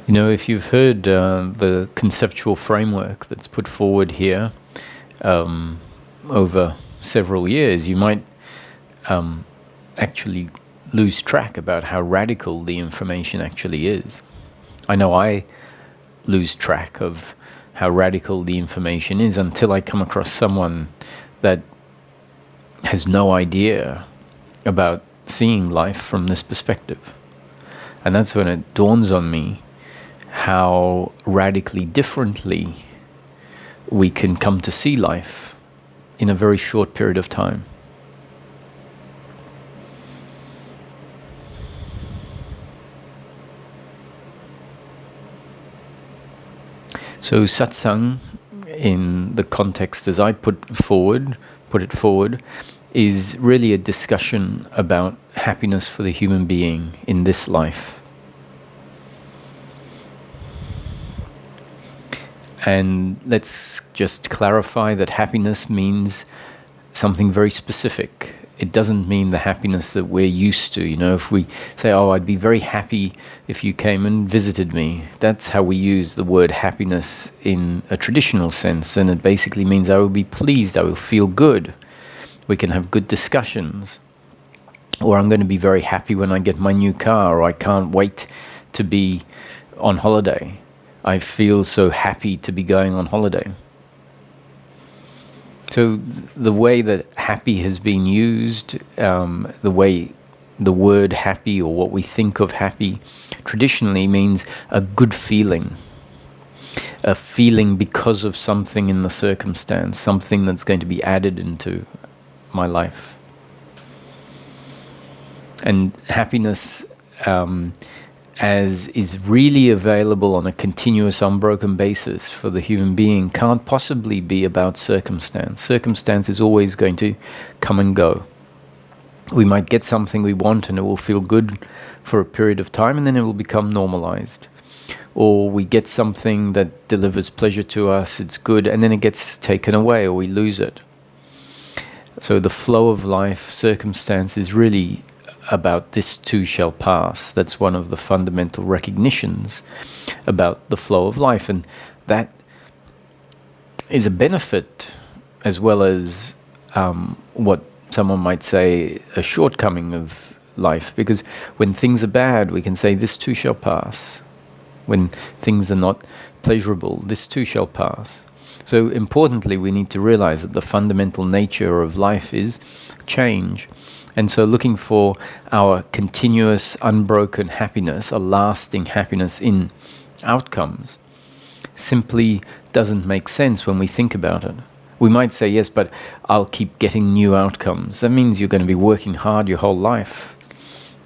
You know, if you've heard the conceptual framework that's put forward here over several years, you might actually lose track about how radical the information actually is. I know I lose track of how radical the information is until I come across someone that has no idea about seeing life from this perspective. And that's when it dawns on me how radically differently we can come to see life in a very short period of time. So satsang, in the context as I put it forward, is really a discussion about happiness for the human being in this life. And let's just clarify that happiness means something very specific. It doesn't mean the happiness that we're used to. You know, if we say, oh, I'd be very happy if you came and visited me, that's how we use the word happiness in a traditional sense. And it basically means I will be pleased, I will feel good. We can have good discussions. Or I'm going to be very happy when I get my new car, or I can't wait to be on holiday. I feel so happy to be going on holiday. So the way that happy has been used, the way the word happy or what we think of happy traditionally means a good feeling. A feeling because of something in the circumstance, something that's going to be added into my life. And happiness as is really available on a continuous, unbroken basis for the human being can't possibly be about circumstance. Circumstance is always going to come and go. We might get something we want and it will feel good for a period of time and then it will become normalized. Or we get something that delivers pleasure to us, it's good, and then it gets taken away or we lose it. So the flow of life, circumstance is really about this too shall pass. That's one of the fundamental recognitions about the flow of life, and that is a benefit as well as what someone might say a shortcoming of life, because when things are bad we can say this too shall pass. When things are not pleasurable, this too shall pass. So importantly, we need to realize that the fundamental nature of life is change. And so looking for our continuous, unbroken happiness, a lasting happiness in outcomes, simply doesn't make sense when we think about it. We might say, yes, but I'll keep getting new outcomes. That means you're going to be working hard your whole life.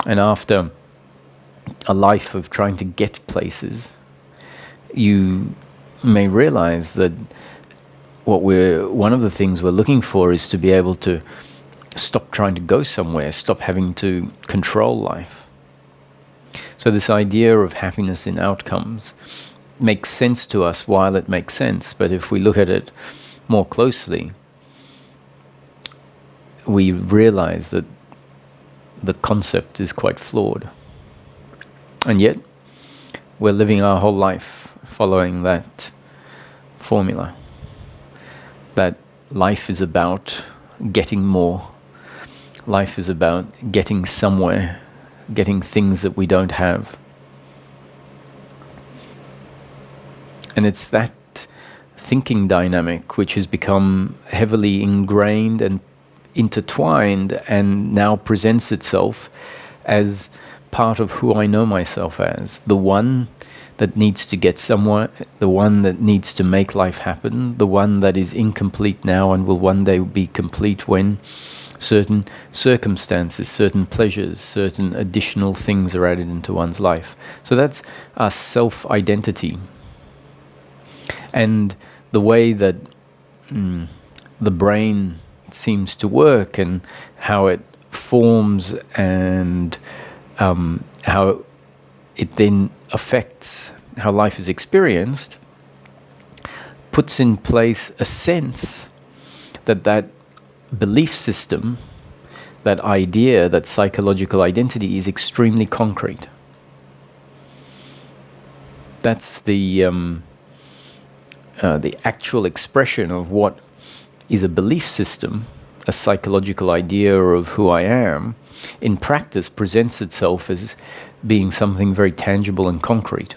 And after a life of trying to get places, you may realize that one of the things we're looking for is to be able to stop trying to go somewhere, stop having to control life. So this idea of happiness in outcomes makes sense to us while it makes sense, but if we look at it more closely, we realize that the concept is quite flawed. And yet, we're living our whole life following that formula. That life is about getting more. Life is about getting somewhere, getting things that we don't have. And it's that thinking dynamic which has become heavily ingrained and intertwined and now presents itself as part of who I know myself as. The one that needs to get somewhere, the one that needs to make life happen, the one that is incomplete now and will one day be complete when certain circumstances, certain pleasures, certain additional things are added into one's life. So that's our self-identity. And the way that the brain seems to work and how it forms and how it then affects how life is experienced, puts in place a sense that that belief system, that idea, that psychological identity is extremely concrete. That's the actual expression of what is a belief system, a psychological idea of who I am, in practice presents itself as being something very tangible and concrete.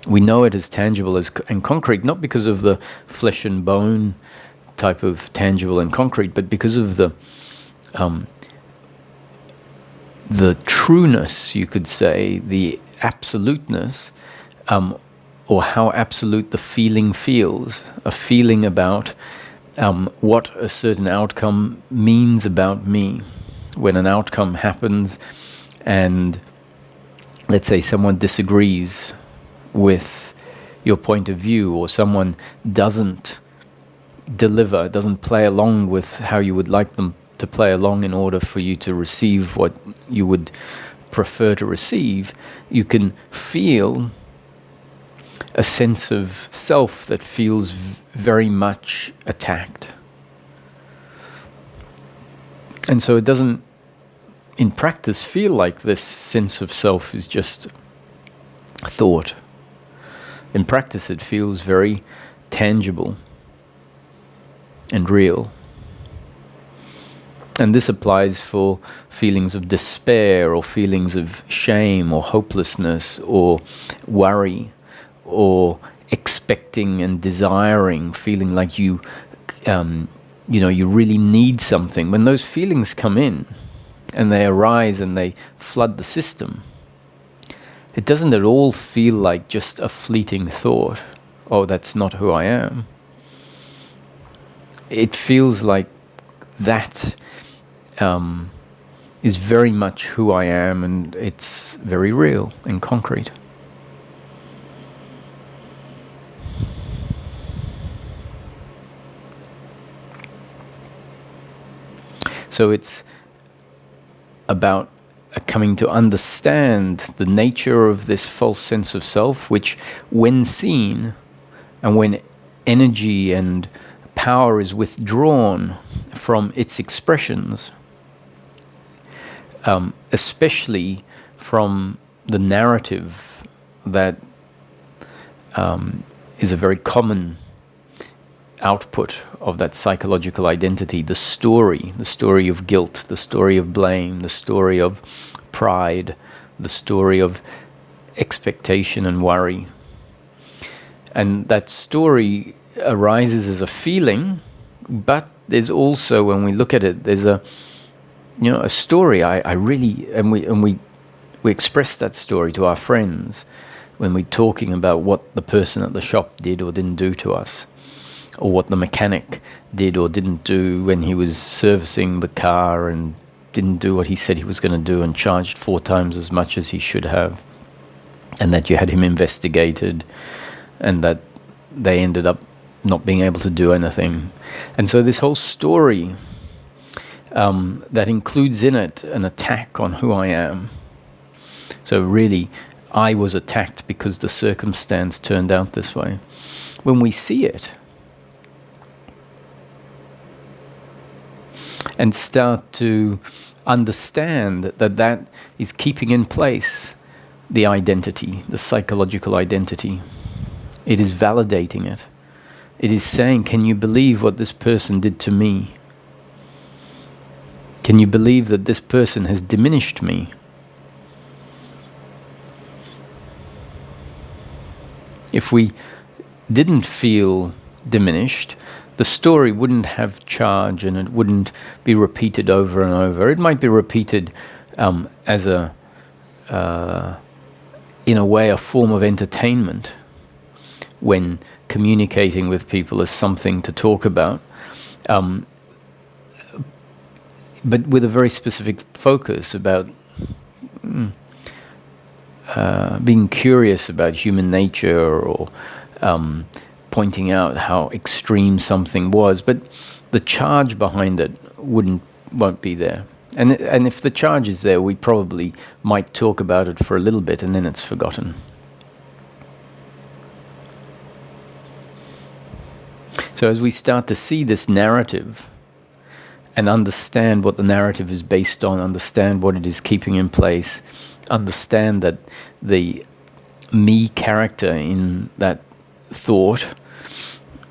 We know it as tangible and concrete, not because of the flesh and bone type of tangible and concrete, but because of the trueness, you could say, the absoluteness, or how absolute the feeling feels, a feeling about what a certain outcome means about me. When an outcome happens and, let's say, someone disagrees with your point of view, or someone doesn't deliver, doesn't play along with how you would like them to play along in order for you to receive what you would prefer to receive, you can feel a sense of self that feels very much attacked. And so it doesn't, in practice, feel like this sense of self is just thought. In practice, it feels very tangible and real. And this applies for feelings of despair, or feelings of shame, or hopelessness, or worry, or expecting and desiring, feeling like you really need something. When those feelings come in and they arise and they flood the system, it doesn't at all feel like just a fleeting thought, oh, that's not who I am. It feels like that is very much who I am, and it's very real and concrete. So it's about coming to understand the nature of this false sense of self, which, when seen and when energy and power is withdrawn from its expressions, especially from the narrative that is a very common output of that psychological identity, the story of guilt, the story of blame, the story of pride, the story of expectation and worry. And that story arises as a feeling, but there's also, when we look at it, there's a story. I really, and we express that story to our friends when we're talking about what the person at the shop did or didn't do to us, or what the mechanic did or didn't do when he was servicing the car and didn't do what he said he was going to do and charged 4 times as much as he should have, and that you had him investigated, and that they ended up not being able to do anything. And so this whole story that includes in it an attack on who I am. So really, I was attacked because the circumstance turned out this way. When we see it and start to understand that that is keeping in place the identity, the psychological identity, it is validating it. It is saying, can you believe what this person did to me? Can you believe that this person has diminished me? If we didn't feel diminished, the story wouldn't have charge, and it wouldn't be repeated over and over. It might be repeated as in a way, a form of entertainment when communicating with people as something to talk about, but with a very specific focus about being curious about human nature, or pointing out how extreme something was, but the charge behind it won't be there. And if the charge is there, we probably might talk about it for a little bit, and then it's forgotten. So as we start to see this narrative and understand what the narrative is based on, understand what it is keeping in place, understand that the me character in that thought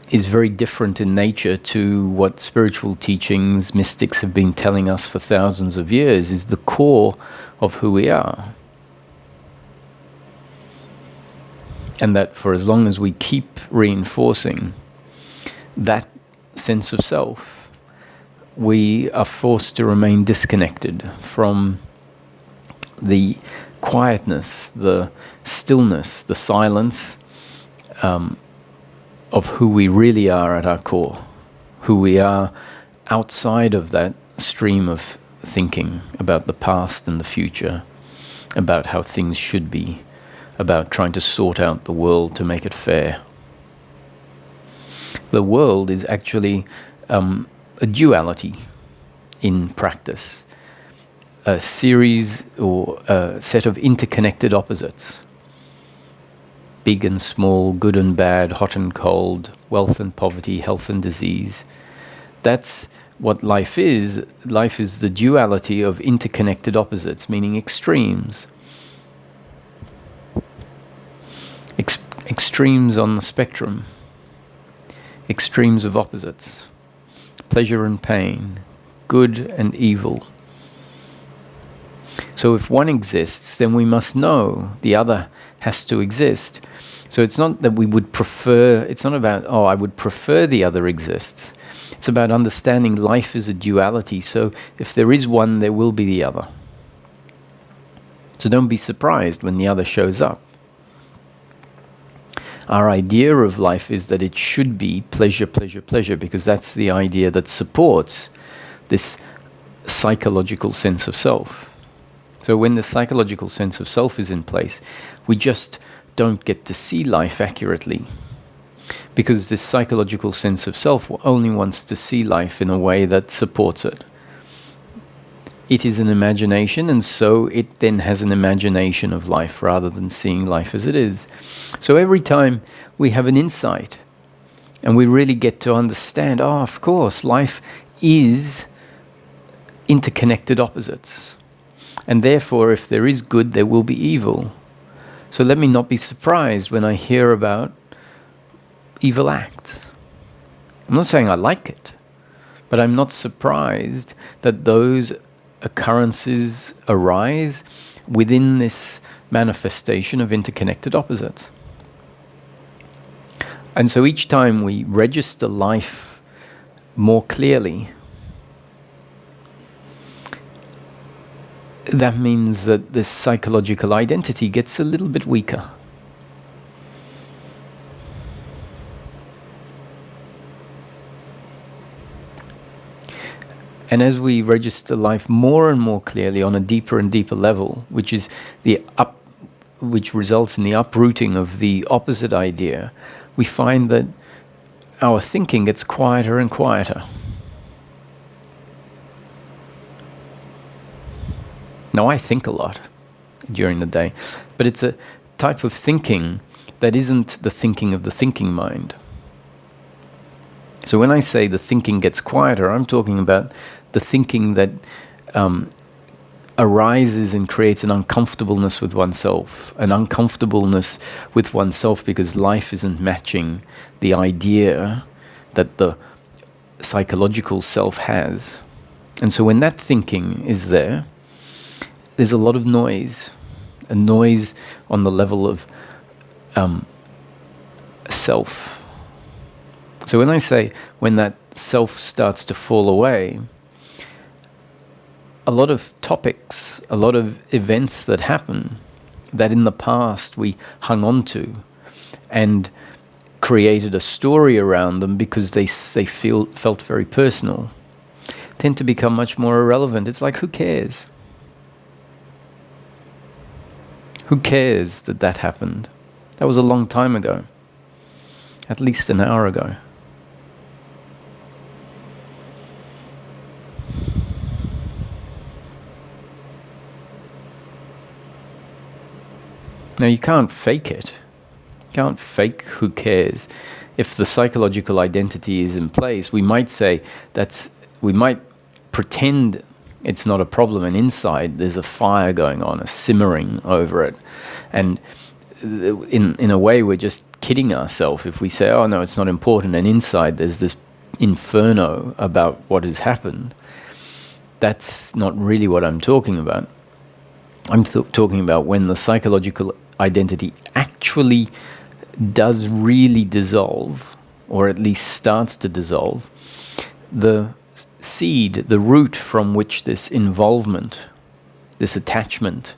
is very different in nature to what spiritual teachings, mystics have been telling us for thousands of years is the core of who we are. And that for as long as we keep reinforcing that sense of self, we are forced to remain disconnected from the quietness, the stillness, the silence of who we really are at our core, who we are outside of that stream of thinking about the past and the future, about how things should be, about trying to sort out the world to make it fair. The world is actually a duality in practice, a series or a set of interconnected opposites. Big and small, good and bad, hot and cold, wealth and poverty, health and disease. That's what life is. Life is the duality of interconnected opposites, meaning extremes. Extremes on the spectrum. Extremes of opposites. Pleasure and pain. Good and evil. So if one exists, then we must know the other has to exist. So it's not that we would prefer, it's not about, oh, I would prefer the other exists. It's about understanding life is a duality. So if there is one, there will be the other. So don't be surprised when the other shows up. Our idea of life is that it should be pleasure, pleasure, pleasure, because that's the idea that supports this psychological sense of self. So when the psychological sense of self is in place, we just don't get to see life accurately, because this psychological sense of self only wants to see life in a way that supports it. It is an imagination, and so it then has an imagination of life rather than seeing life as it is. So every time we have an insight and we really get to understand, oh, of course, life is interconnected opposites. And therefore, if there is good, there will be evil. So let me not be surprised when I hear about evil acts. I'm not saying I like it, but I'm not surprised that those occurrences arise within this manifestation of interconnected opposites. And so each time we register life more clearly, that means that this psychological identity gets a little bit weaker. And as we register life more and more clearly on a deeper and deeper level, which results in the uprooting of the opposite idea, we find that our thinking gets quieter and quieter. Now, I think a lot during the day, but it's a type of thinking that isn't the thinking of the thinking mind. So when I say the thinking gets quieter, I'm talking about the thinking that arises and creates an uncomfortableness with oneself, an uncomfortableness with oneself because life isn't matching the idea that the psychological self has. And so when that thinking is there, there's a lot of noise, a noise on the level of self. So when I say when that self starts to fall away, a lot of topics, a lot of events that happen that in the past we hung on to and created a story around them because they felt very personal, tend to become much more irrelevant. It's like, who cares? Who cares that that happened? That was a long time ago, at least an hour ago. Now, you can't fake it. You can't fake who cares. If the psychological identity is in place, we might say we might pretend it's not a problem, and inside there's a fire going on, a simmering over it. And in a way, we're just kidding ourselves if we say, oh no, it's not important, and inside there's this inferno about what has happened. That's not really what I'm talking about. I'm talking about when the psychological identity actually does really dissolve, or at least starts to dissolve. The seed, the root from which this involvement, this attachment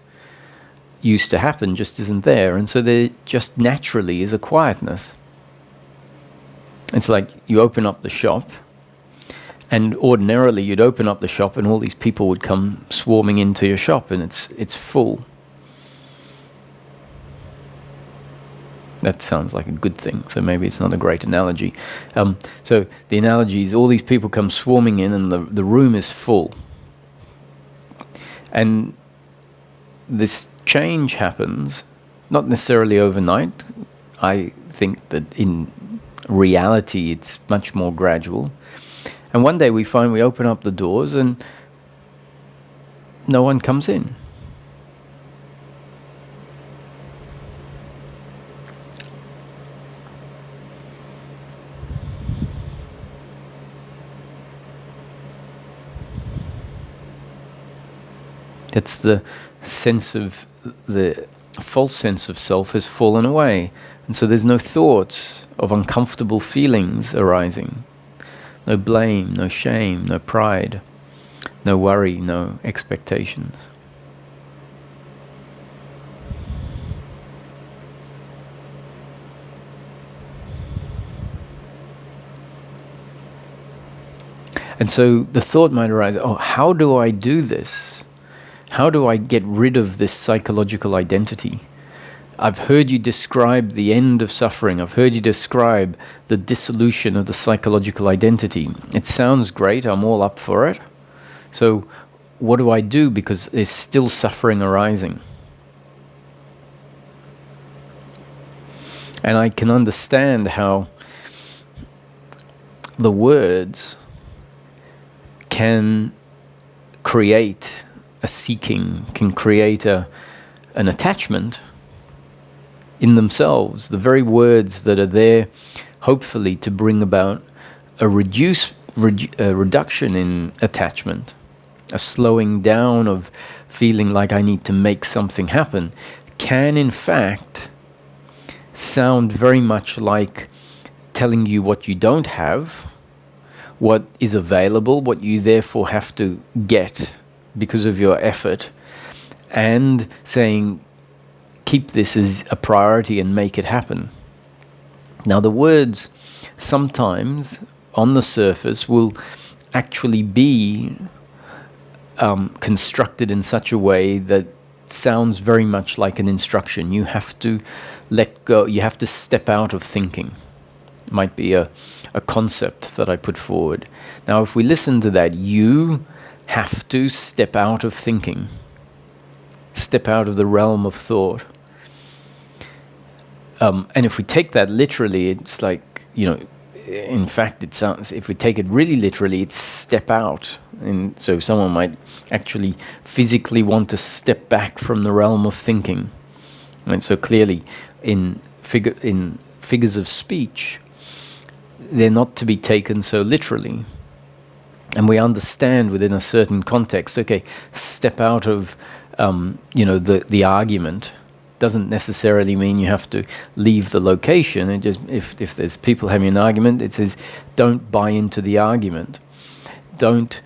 used to happen, just isn't there. And so there just naturally is a quietness. It's like you open up the shop, and ordinarily you'd open up the shop and all these people would come swarming into your shop, and it's full. That sounds like a good thing, so maybe it's not a great analogy. So the analogy is all these people come swarming in and the room is full. And this change happens, not necessarily overnight. I think that in reality it's much more gradual. And one day we find we open up the doors and no one comes in. That's the sense of, the false sense of self has fallen away. And so there's no thoughts of uncomfortable feelings arising. No blame, no shame, no pride, no worry, no expectations. And so the thought might arise, oh, how do I do this? How do I get rid of this psychological identity? I've heard you describe the end of suffering. I've heard you describe the dissolution of the psychological identity. It sounds great. I'm all up for it. So what do I do? Because there's still suffering arising. And I can understand how the words can create a seeking, can create an attachment in themselves. The very words that are there, hopefully, to bring about a reduction in attachment, a slowing down of feeling like I need to make something happen, can in fact sound very much like telling you what you don't have, what is available, what you therefore have to get because of your effort, and saying, keep this as a priority and make it happen. Now, the words sometimes on the surface will actually be constructed in such a way that sounds very much like an instruction. You have to let go, you have to step out of thinking. It might be a concept that I put forward. Now, if we listen to that, you have to step out of thinking, step out of the realm of thought. And if we take that literally, it's like, in fact, it sounds, if we take it really literally, it's step out. And so someone might actually physically want to step back from the realm of thinking. And so clearly, in figures of speech, they're not to be taken so literally. And we understand within a certain context, okay, step out of, the argument. Doesn't necessarily mean you have to leave the location. It just, if there's people having an argument, it says, don't buy into the argument. Don't,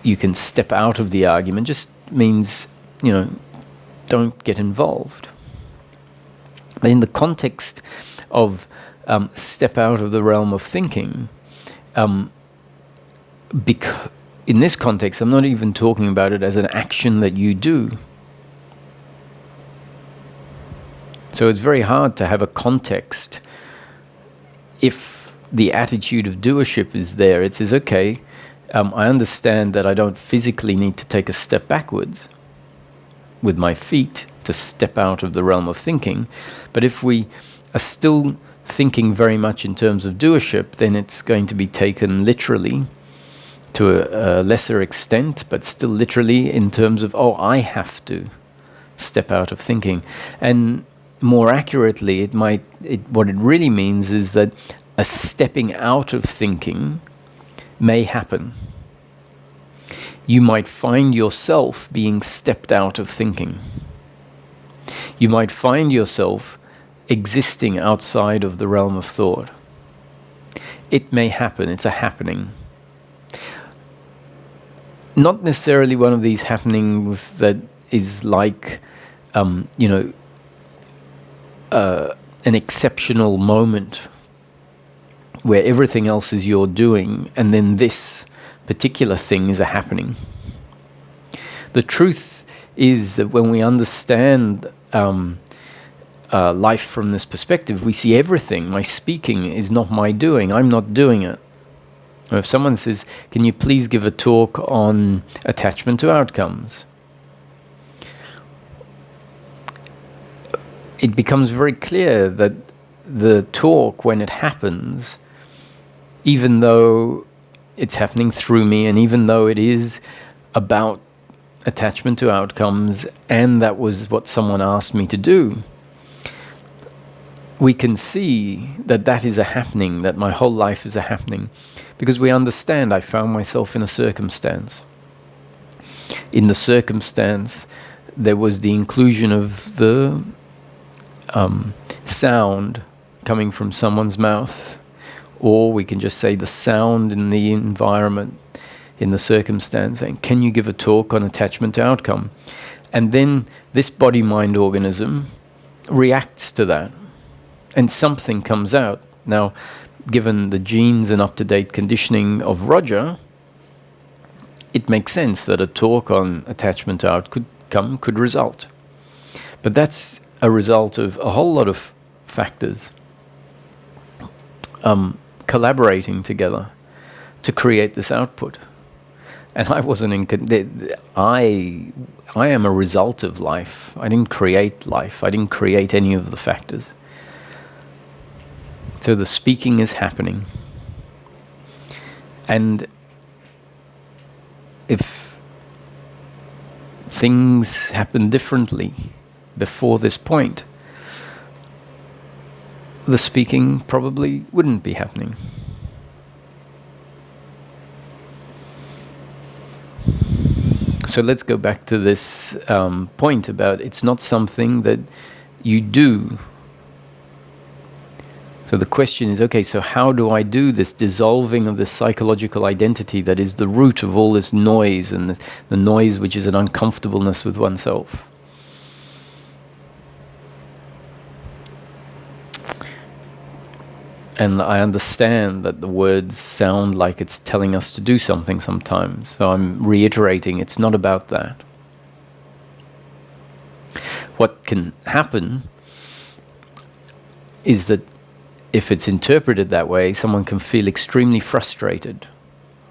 you can step out of the argument. Just means, don't get involved. But in the context of step out of the realm of thinking, in this context, I'm not even talking about it as an action that you do. So it's very hard to have a context if the attitude of doership is there. It says, okay, I understand that I don't physically need to take a step backwards with my feet to step out of the realm of thinking. But if we are still thinking very much in terms of doership, then it's going to be taken literally to a lesser extent, but still literally in terms of, oh, I have to step out of thinking. And more accurately, what it really means is that a stepping out of thinking may happen. You might find yourself being stepped out of thinking. You might find yourself existing outside of the realm of thought. It may happen. It's a happening. Not necessarily one of these happenings that is like, an exceptional moment where everything else is your doing, and then this particular thing is a happening. The truth is that when we understand life from this perspective, we see everything. My speaking is not my doing. I'm not doing it. Or if someone says, can you please give a talk on attachment to outcomes? It becomes very clear that the talk, when it happens, even though it's happening through me, and even though it is about attachment to outcomes, and that was what someone asked me to do, we can see that that is a happening, that my whole life is a happening, because we understand I found myself in a circumstance. In the circumstance, there was the inclusion of the sound coming from someone's mouth, or we can just say the sound in the environment, in the circumstance, saying, can you give a talk on attachment to outcome? And then this body-mind organism reacts to that, and something comes out. Now, given the genes and up-to-date conditioning of Roger, it makes sense that a talk on attachment to outcome could result. But that's a result of a whole lot of factors collaborating together to create this output. And I wasn't I am a result of life. I didn't create life. I didn't create any of the factors. So the speaking is happening. And if things happen differently before this point, the speaking probably wouldn't be happening. So let's go back to this point about it's not something that you do. So the question is, okay, so how do I do this dissolving of this psychological identity that is the root of all this noise, and the noise which is an uncomfortableness with oneself? And I understand that the words sound like it's telling us to do something sometimes. So I'm reiterating, it's not about that. What can happen is that if it's interpreted that way, someone can feel extremely frustrated.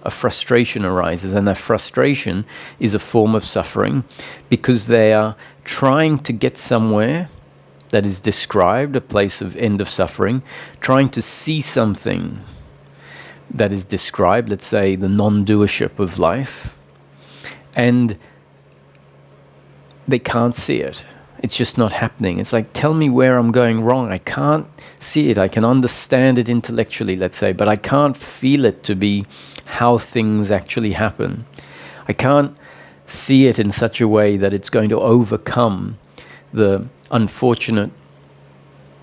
A frustration arises, and that frustration is a form of suffering because they are trying to get somewhere that is described, a place of end of suffering, trying to see something that is described, let's say the non-doership of life, and they can't see it. It's just not happening. It's like, tell me where I'm going wrong. I can't see it. I can understand it intellectually, let's say, but I can't feel it to be how things actually happen. I can't see it in such a way that it's going to overcome the unfortunate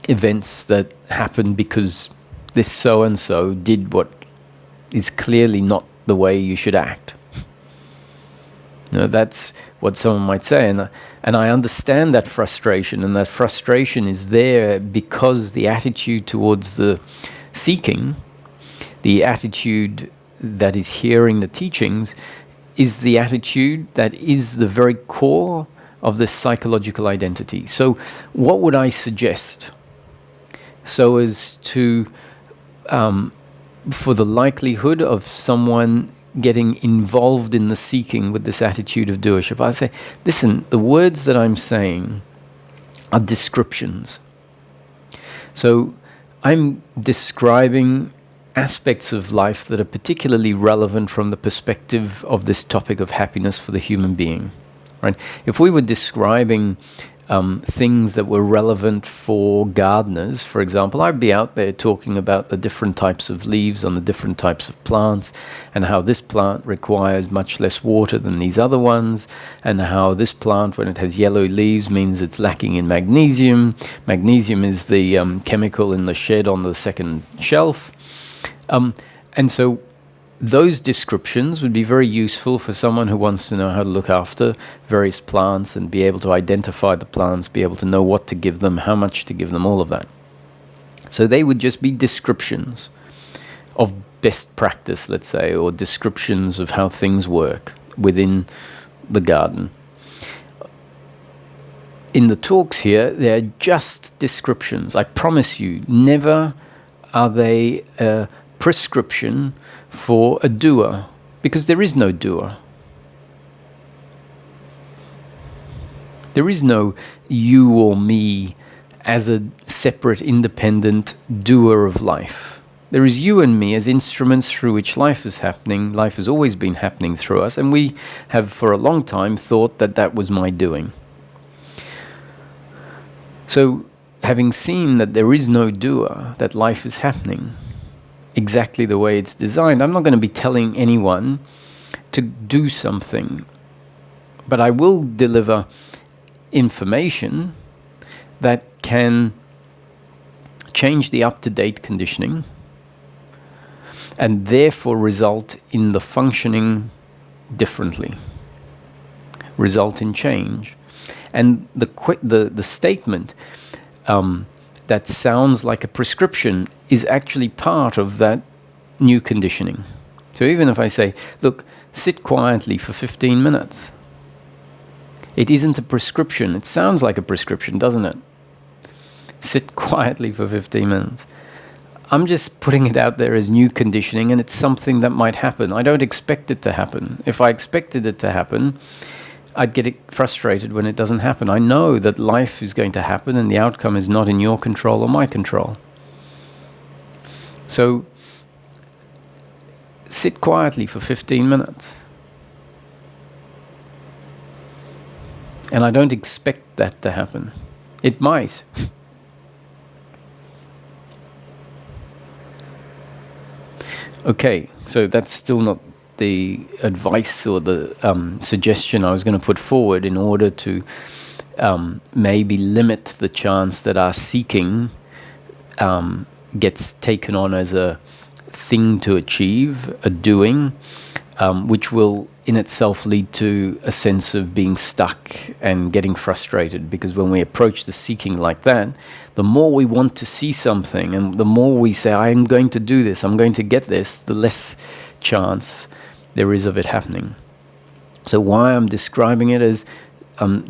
events that happen because this so-and-so did what is clearly not the way you should act. You know, that's what someone might say, and I understand that frustration, and that frustration is there because the attitude towards the seeking, the attitude that is hearing the teachings, is the attitude that is the very core of this psychological identity. So what would I suggest so as to, for the likelihood of someone getting involved in the seeking with this attitude of doership? I say, listen, the words that I'm saying are descriptions. So I'm describing aspects of life that are particularly relevant from the perspective of this topic of happiness for the human being. right? If we were describing things that were relevant for gardeners, for example, I'd be out there talking about the different types of leaves on the different types of plants, and how this plant requires much less water than these other ones, and how this plant, when it has yellow leaves, means it's lacking in magnesium. Magnesium is the chemical in the shed on the second shelf. And so those descriptions would be very useful for someone who wants to know how to look after various plants and be able to identify the plants, be able to know what to give them, how much to give them, all of that. So they would just be descriptions of best practice, let's say, or descriptions of how things work within the garden. In the talks here, they're just descriptions. I promise you, never are they a prescription for a doer, because there is no doer. There is no you or me as a separate, independent doer of life. There is you and me as instruments through which life is happening. Life has always been happening through us, and we have for a long time thought that that was my doing. So, having seen that there is no doer, that life is happening exactly the way it's designed, I'm not going to be telling anyone to do something, but I will deliver information that can change the up-to-date conditioning and therefore result in the functioning differently, result in change. And the statement that sounds like a prescription is actually part of that new conditioning. So even if I say, look, sit quietly for 15 minutes, it isn't a prescription. It sounds like a prescription, doesn't it? Sit quietly for 15 minutes. I'm just putting it out there as new conditioning, and it's something that might happen. I don't expect it to happen. If I expected it to happen, I'd get frustrated when it doesn't happen. I know that life is going to happen and the outcome is not in your control or my control. So sit quietly for 15 minutes. And I don't expect that to happen. It might. Okay, so that's still not the advice or the suggestion I was going to put forward in order to maybe limit the chance that our seeking gets taken on as a thing to achieve, a doing, which will in itself lead to a sense of being stuck and getting frustrated. Because when we approach the seeking like that, the more we want to see something and the more we say, I'm going to do this, I'm going to get this, the less chance there is of it happening. So why I'm describing it as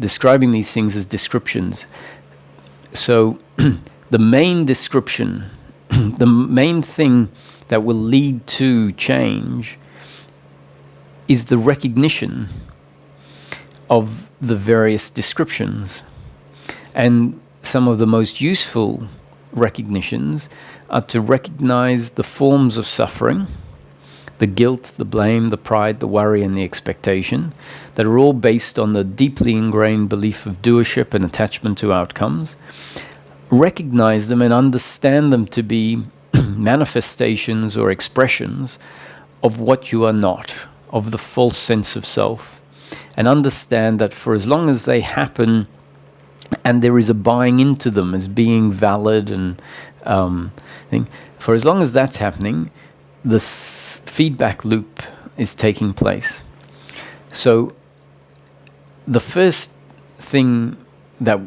describing these things as descriptions. So the main description, the main thing that will lead to change is the recognition of the various descriptions. And some of the most useful recognitions are to recognize the forms of suffering, the guilt, the blame, the pride, the worry, and the expectation that are all based on the deeply ingrained belief of doership and attachment to outcomes. Recognize them and understand them to be manifestations or expressions of what you are not, of the false sense of self, and understand that for as long as they happen and there is a buying into them as being valid and for as long as that's happening, this feedback loop is taking place. So the first thing that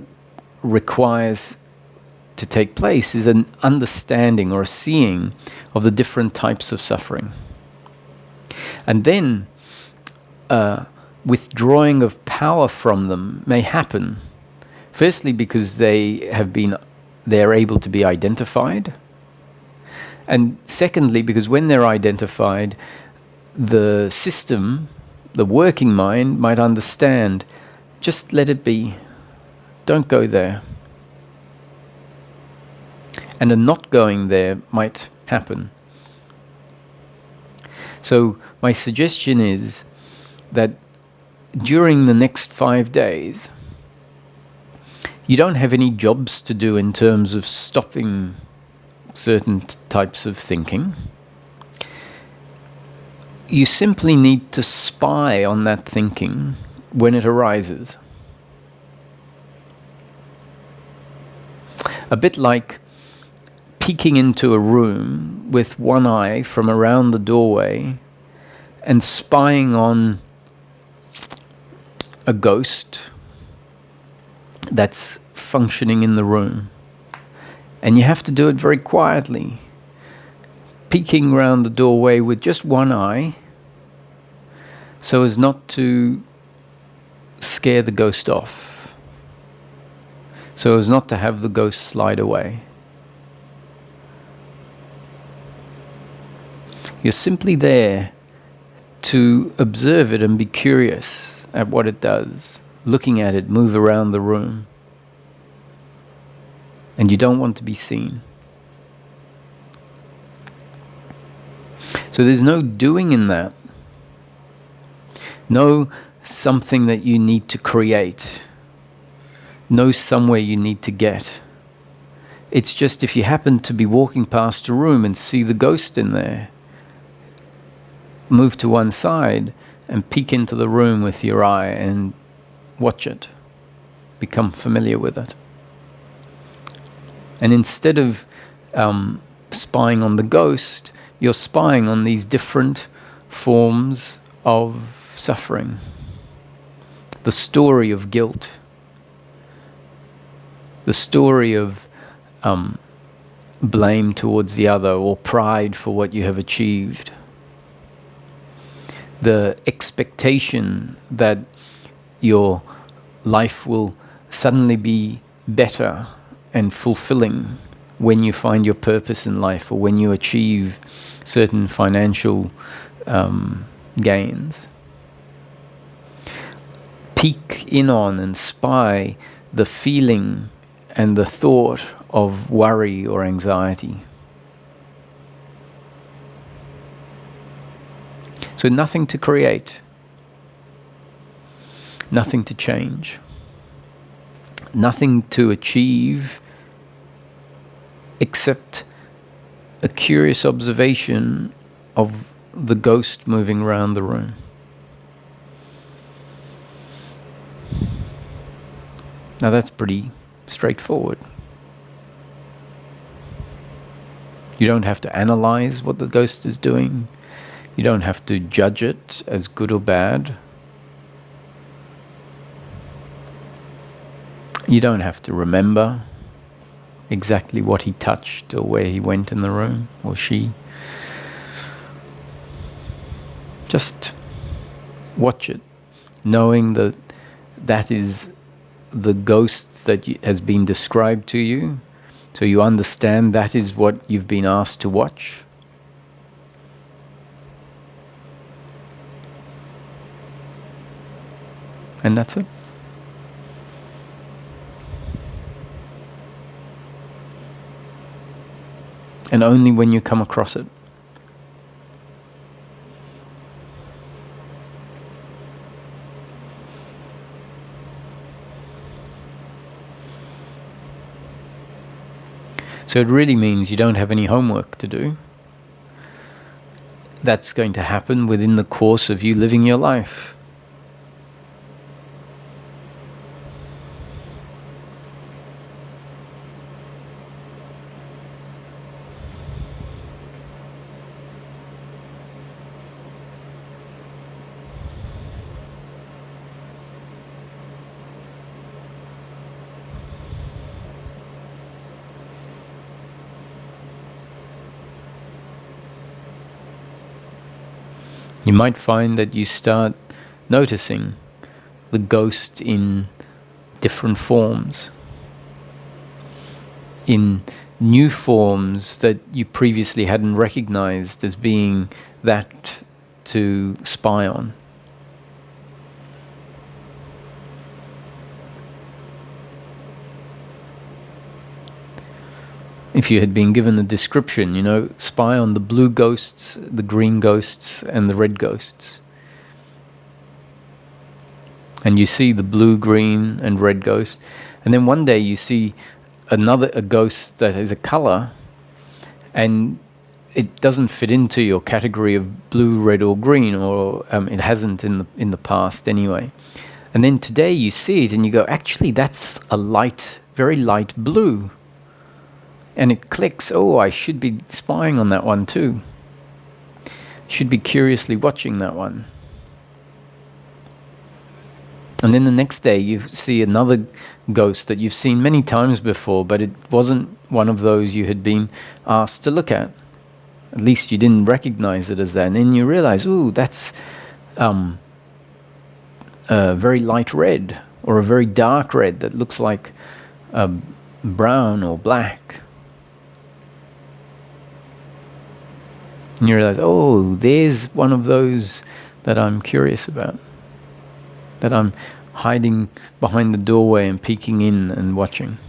requires to take place is an understanding or a seeing of the different types of suffering. And then withdrawing of power from them may happen. Firstly, because they're able to be identified. And secondly, because when they're identified, the system, the working mind, might understand, just let it be. Don't go there. And a not going there might happen. So my suggestion is that during the next 5 days, you don't have any jobs to do in terms of stopping certain types of thinking. You simply need to spy on that thinking when it arises. A bit like peeking into a room with one eye from around the doorway and spying on a ghost that's functioning in the room. And you have to do it very quietly, peeking around the doorway with just one eye so as not to scare the ghost off, so as not to have the ghost slide away. You're simply there to observe it and be curious at what it does, looking at it move around the room. And you don't want to be seen. So there's no doing in that. No something that you need to create. No somewhere you need to get. It's just if you happen to be walking past a room and see the ghost in there, move to one side and peek into the room with your eye and watch it. Become familiar with it. And instead of spying on the ghost, you're spying on these different forms of suffering. The story of guilt. The story of blame towards the other or pride for what you have achieved. The expectation that your life will suddenly be better and fulfilling when you find your purpose in life or when you achieve certain financial gains. Peek in on and spy the feeling and the thought of worry or anxiety. So nothing to create, nothing to change, nothing to achieve except a curious observation of the ghost moving around the room. Now that's pretty straightforward. You don't have to analyze what the ghost is doing. You don't have to judge it as good or bad. You don't have to remember exactly what he touched or where he went in the room, or she. Just watch it, knowing that that is the ghost that has been described to you, so you understand that is what you've been asked to watch. And that's it. And only when you come across it. So it really means you don't have any homework to do. That's going to happen within the course of you living your life. You might find that you start noticing the ghost in different forms, in new forms that you previously hadn't recognized as being that to spy on. If you had been given a description, spy on the blue ghosts, the green ghosts, and the red ghosts. And you see the blue, green, and red ghost. And then one day you see a ghost that is a color, and it doesn't fit into your category of blue, red, or green, or it hasn't in the past anyway. And then today you see it and you go, actually, that's a light, very light blue. And it clicks, oh, I should be spying on that one too. Should be curiously watching that one. And then the next day you see another ghost that you've seen many times before, but it wasn't one of those you had been asked to look at. At least you didn't recognize it as that. And then you realize, ooh, that's a very light red, or a very dark red that looks like brown or black. And you realize, oh, there's one of those that I'm curious about, that I'm hiding behind the doorway and peeking in and watching.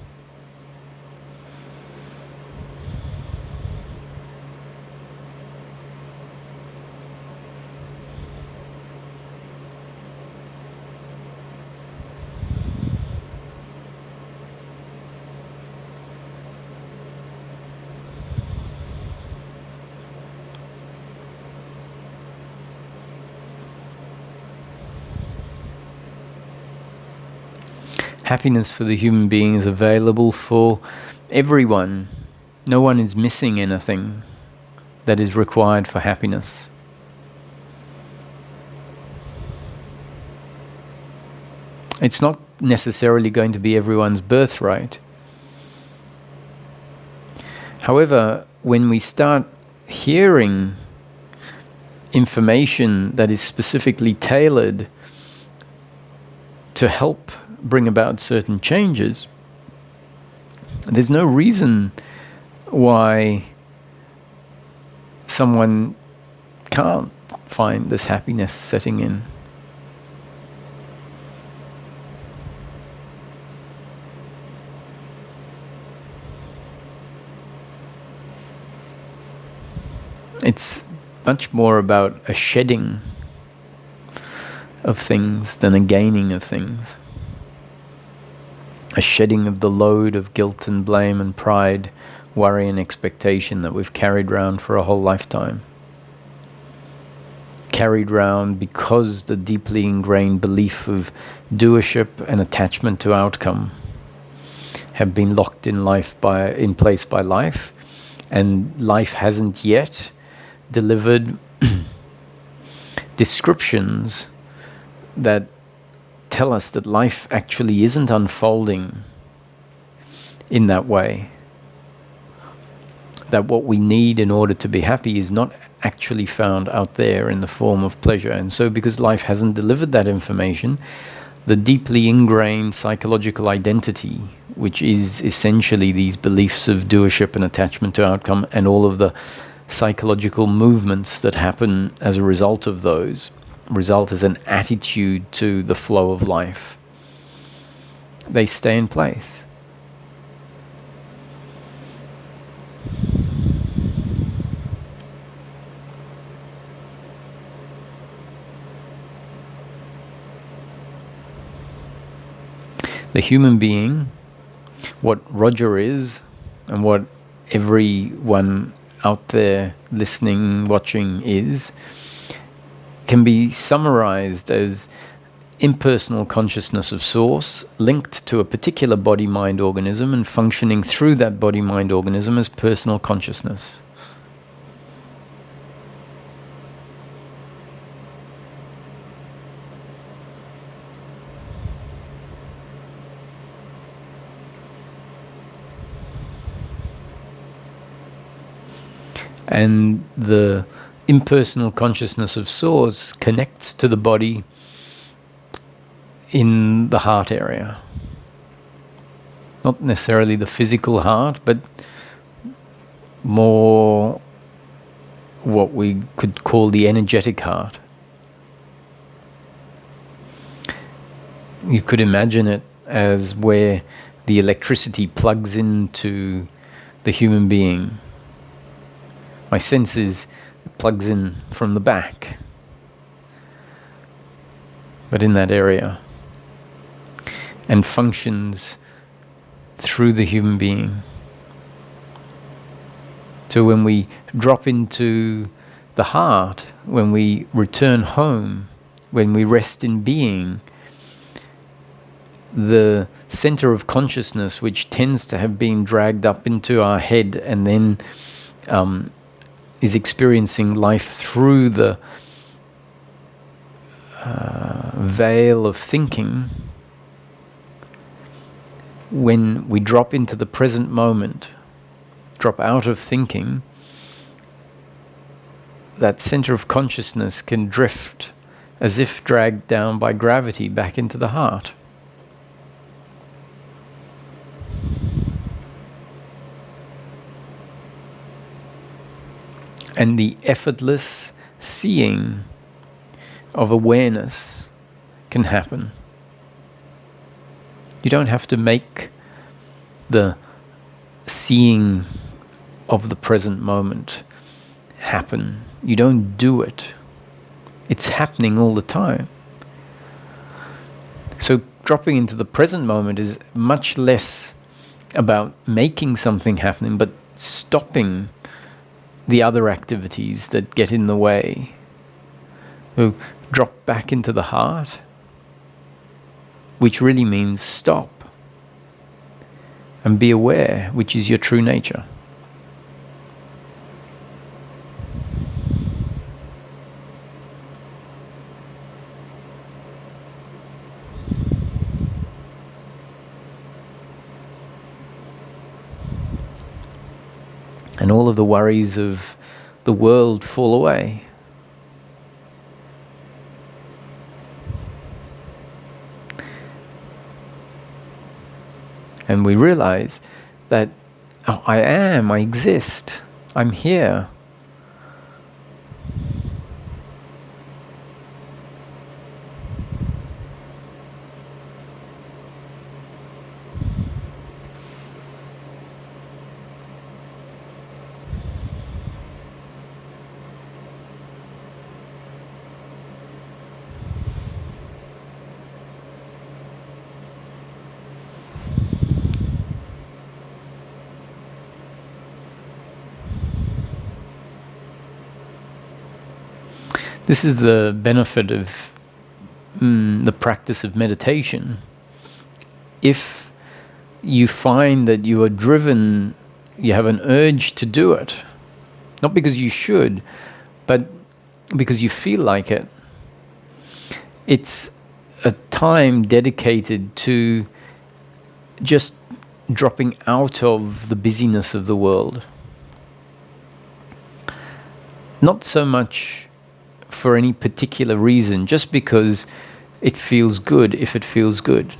Happiness for the human being is available for everyone. No one is missing anything that is required for happiness. It's not necessarily going to be everyone's birthright. However, when we start hearing information that is specifically tailored to help bring about certain changes, there's no reason why someone can't find this happiness setting in. It's much more about a shedding of things than a gaining of things. A shedding of the load of guilt and blame and pride, worry and expectation that we've carried around for a whole lifetime. Carried around because the deeply ingrained belief of doership and attachment to outcome have been locked in place by life, and life hasn't yet delivered descriptions that tell us that life actually isn't unfolding in that way. That what we need in order to be happy is not actually found out there in the form of pleasure. And so because life hasn't delivered that information, the deeply ingrained psychological identity, which is essentially these beliefs of doership and attachment to outcome, and all of the psychological movements that happen as a result of those, result as an attitude to the flow of life. They stay in place. The human being, what Roger is, and what everyone out there listening, watching is, can be summarized as impersonal consciousness of source linked to a particular body-mind organism and functioning through that body-mind organism as personal consciousness. And the impersonal consciousness of source connects to the body in the heart area. Not necessarily the physical heart, but more what we could call the energetic heart. You could imagine it as where the electricity plugs into the human being. My sense is it plugs in from the back, but in that area. and functions through the human being. So when we drop into the heart, when we return home, when we rest in being, the center of consciousness, which tends to have been dragged up into our head and then is experiencing life through the veil of thinking, when we drop into the present moment, drop out of thinking, that center of consciousness can drift as if dragged down by gravity back into the heart. And the effortless seeing of awareness can happen. You don't have to make the seeing of the present moment happen. You don't do it. It's happening all the time. So dropping into the present moment is much less about making something happen, but stopping the other activities that get in the way. So drop back into the heart, which really means stop and be aware, which is your true nature. And all of the worries of the world fall away. And we realize that I exist, I'm here. This is the benefit of the practice of meditation. If you find that you are driven, you have an urge to do it, not because you should, but because you feel like it, it's a time dedicated to just dropping out of the busyness of the world. Not so much for any particular reason, just because it feels good if it feels good.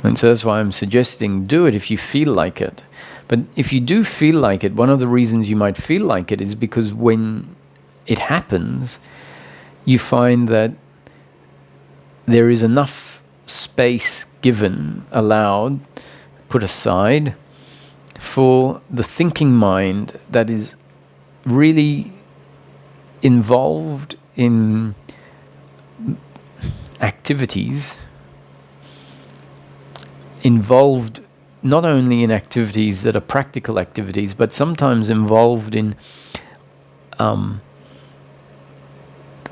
And so that's why I'm suggesting do it if you feel like it. But if you do feel like it, one of the reasons you might feel like it is because when it happens, you find that there is enough space given, allowed, put aside for the thinking mind that is really involved in activities, involved not only in activities that are practical activities, but sometimes involved in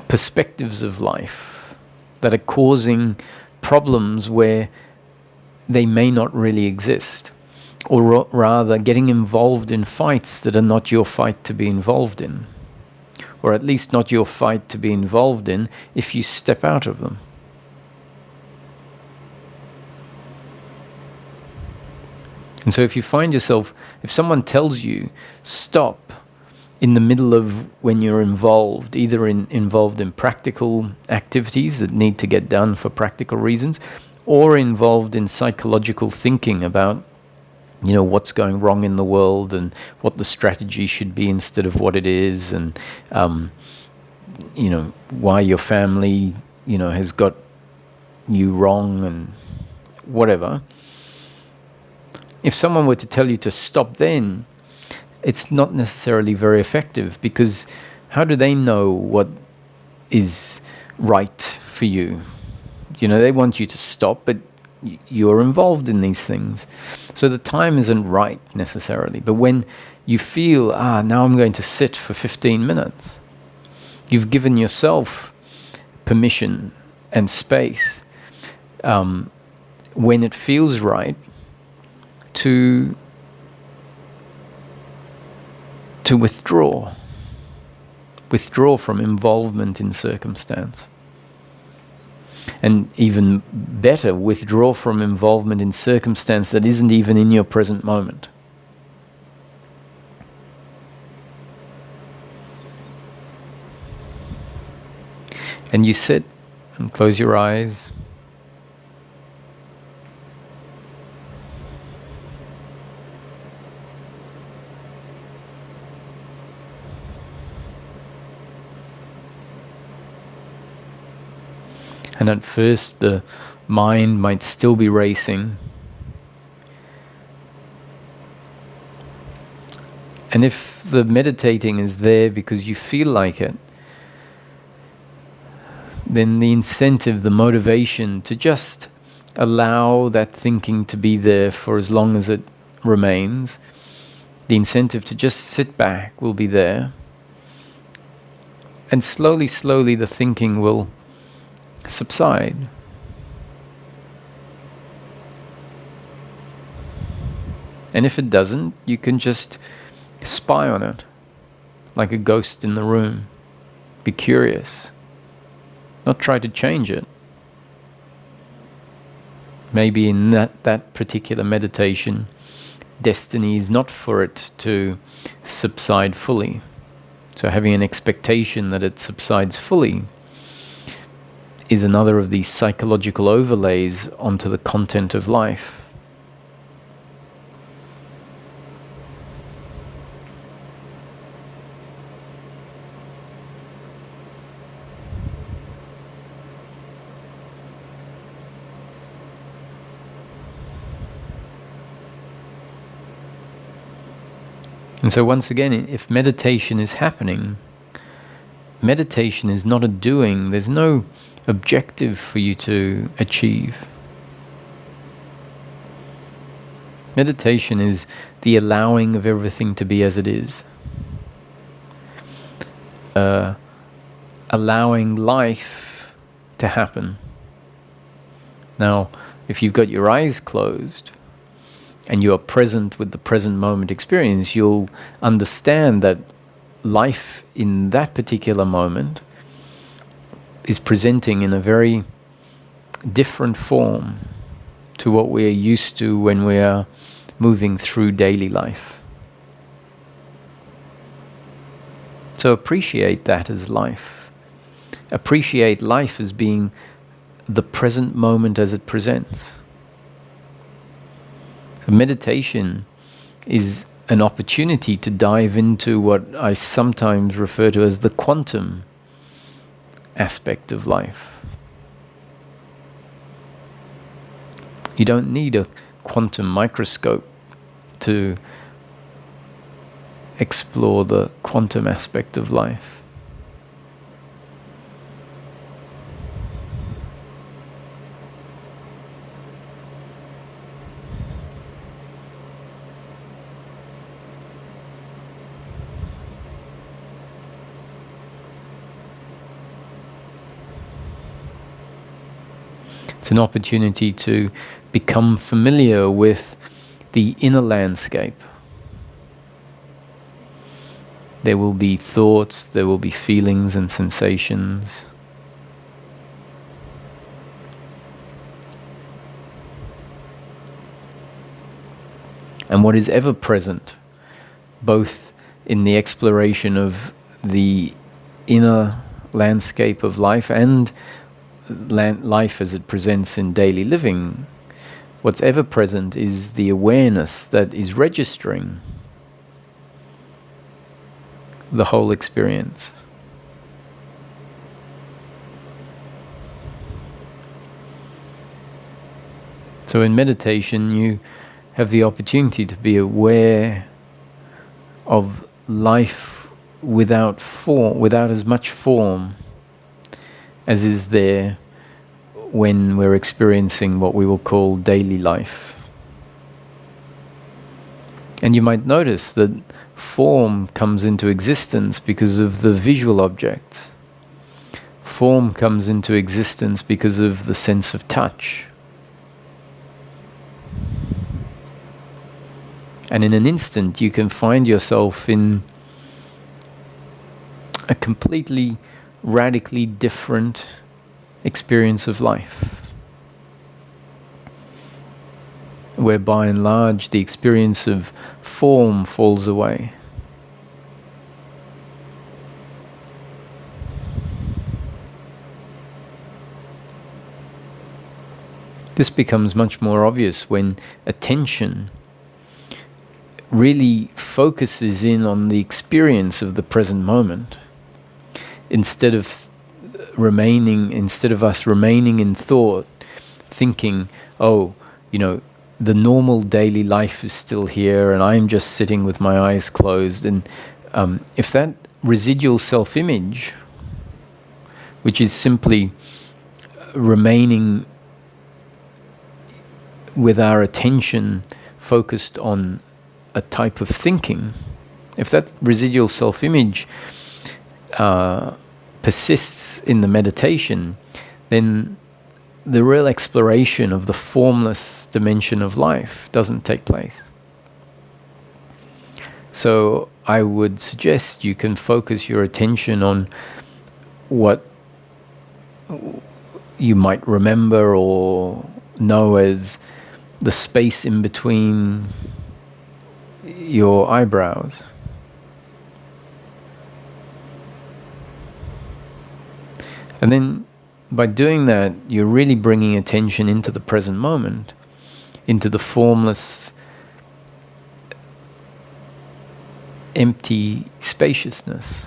perspectives of life that are causing problems where they may not really exist, or rather getting involved in fights that are not your fight to be involved in, or at least not your fight to be involved in if you step out of them. And so if you find yourself, if someone tells you stop in the middle of when you're involved, either involved in practical activities that need to get done for practical reasons, or involved in psychological thinking about what's going wrong in the world and what the strategy should be instead of what it is, and why your family has got you wrong and whatever. If someone were to tell you to stop then, it's not necessarily very effective, because how do they know what is right for you? They want you to stop, but you're involved in these things. So the time isn't right necessarily. But when you feel, now I'm going to sit for 15 minutes, you've given yourself permission and space, when it feels right, to withdraw from involvement in circumstance. And even better, withdraw from involvement in circumstance that isn't even in your present moment. And you sit and close your eyes. And at first the mind might still be racing. And if the meditating is there because you feel like it, then the incentive, the motivation to just allow that thinking to be there for as long as it remains, the incentive to just sit back will be there. And slowly, slowly the thinking will subside. And if it doesn't, you can just spy on it like a ghost in the room. Be curious. Not try to change it. Maybe in that particular meditation, destiny is not for it to subside fully. So having an expectation that it subsides fully is another of these psychological overlays onto the content of life. And so once again, if meditation is happening, meditation is not a doing. There's no objective for you to achieve. Meditation is the allowing of everything to be as it is. Allowing life to happen. Now, if you've got your eyes closed and you are present with the present moment experience, you'll understand that life in that particular moment is presenting in a very different form to what we are used to when we are moving through daily life. So appreciate that as life. Appreciate life as being the present moment as it presents. So meditation is an opportunity to dive into what I sometimes refer to as the quantum aspect of life. You don't need a quantum microscope to explore the quantum aspect of life. It's an opportunity to become familiar with the inner landscape. There will be thoughts, there will be feelings and sensations. And what is ever present, both in the exploration of the inner landscape of life and life as it presents in daily living, what's ever present is the awareness that is registering the whole experience. So in meditation, you have the opportunity to be aware of life without form, without as much form as is there when we're experiencing what we will call daily life. And you might notice that form comes into existence because of the visual object. Form comes into existence because of the sense of touch. And in an instant, you can find yourself in a completely, radically different experience of life, where by and large the experience of form falls away. This becomes much more obvious when attention really focuses in on the experience of the present moment, instead of us remaining in thought, thinking, oh, the normal daily life is still here and I'm just sitting with my eyes closed. And if that residual self-image, which is simply remaining with our attention focused on a type of thinking, if that residual self-image persists in the meditation, then the real exploration of the formless dimension of life doesn't take place. So I would suggest you can focus your attention on what you might remember or know as the space in between your eyebrows. And then by doing that, you're really bringing attention into the present moment, into the formless, empty spaciousness.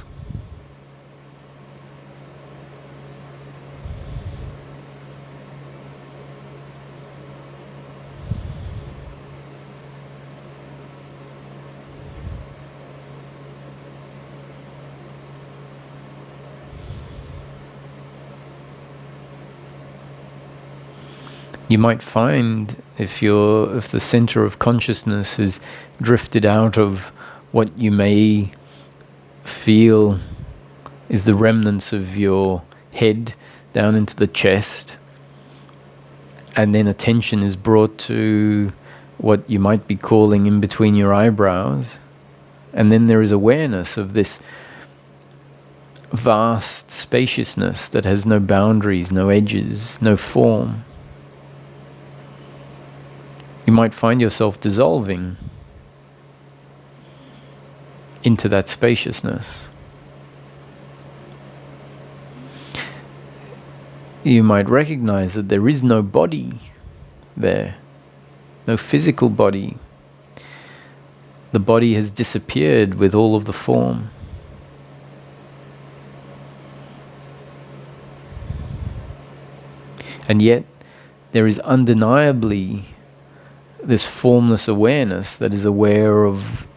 You might find if the center of consciousness has drifted out of what you may feel is the remnants of your head down into the chest, and then attention is brought to what you might be calling in between your eyebrows, and then there is awareness of this vast spaciousness that has no boundaries, no edges, no form. You might find yourself dissolving into that spaciousness. You might recognize that there is no body there, no physical body. The body has disappeared with all of the form. And yet, there is undeniably this formless awareness that is aware of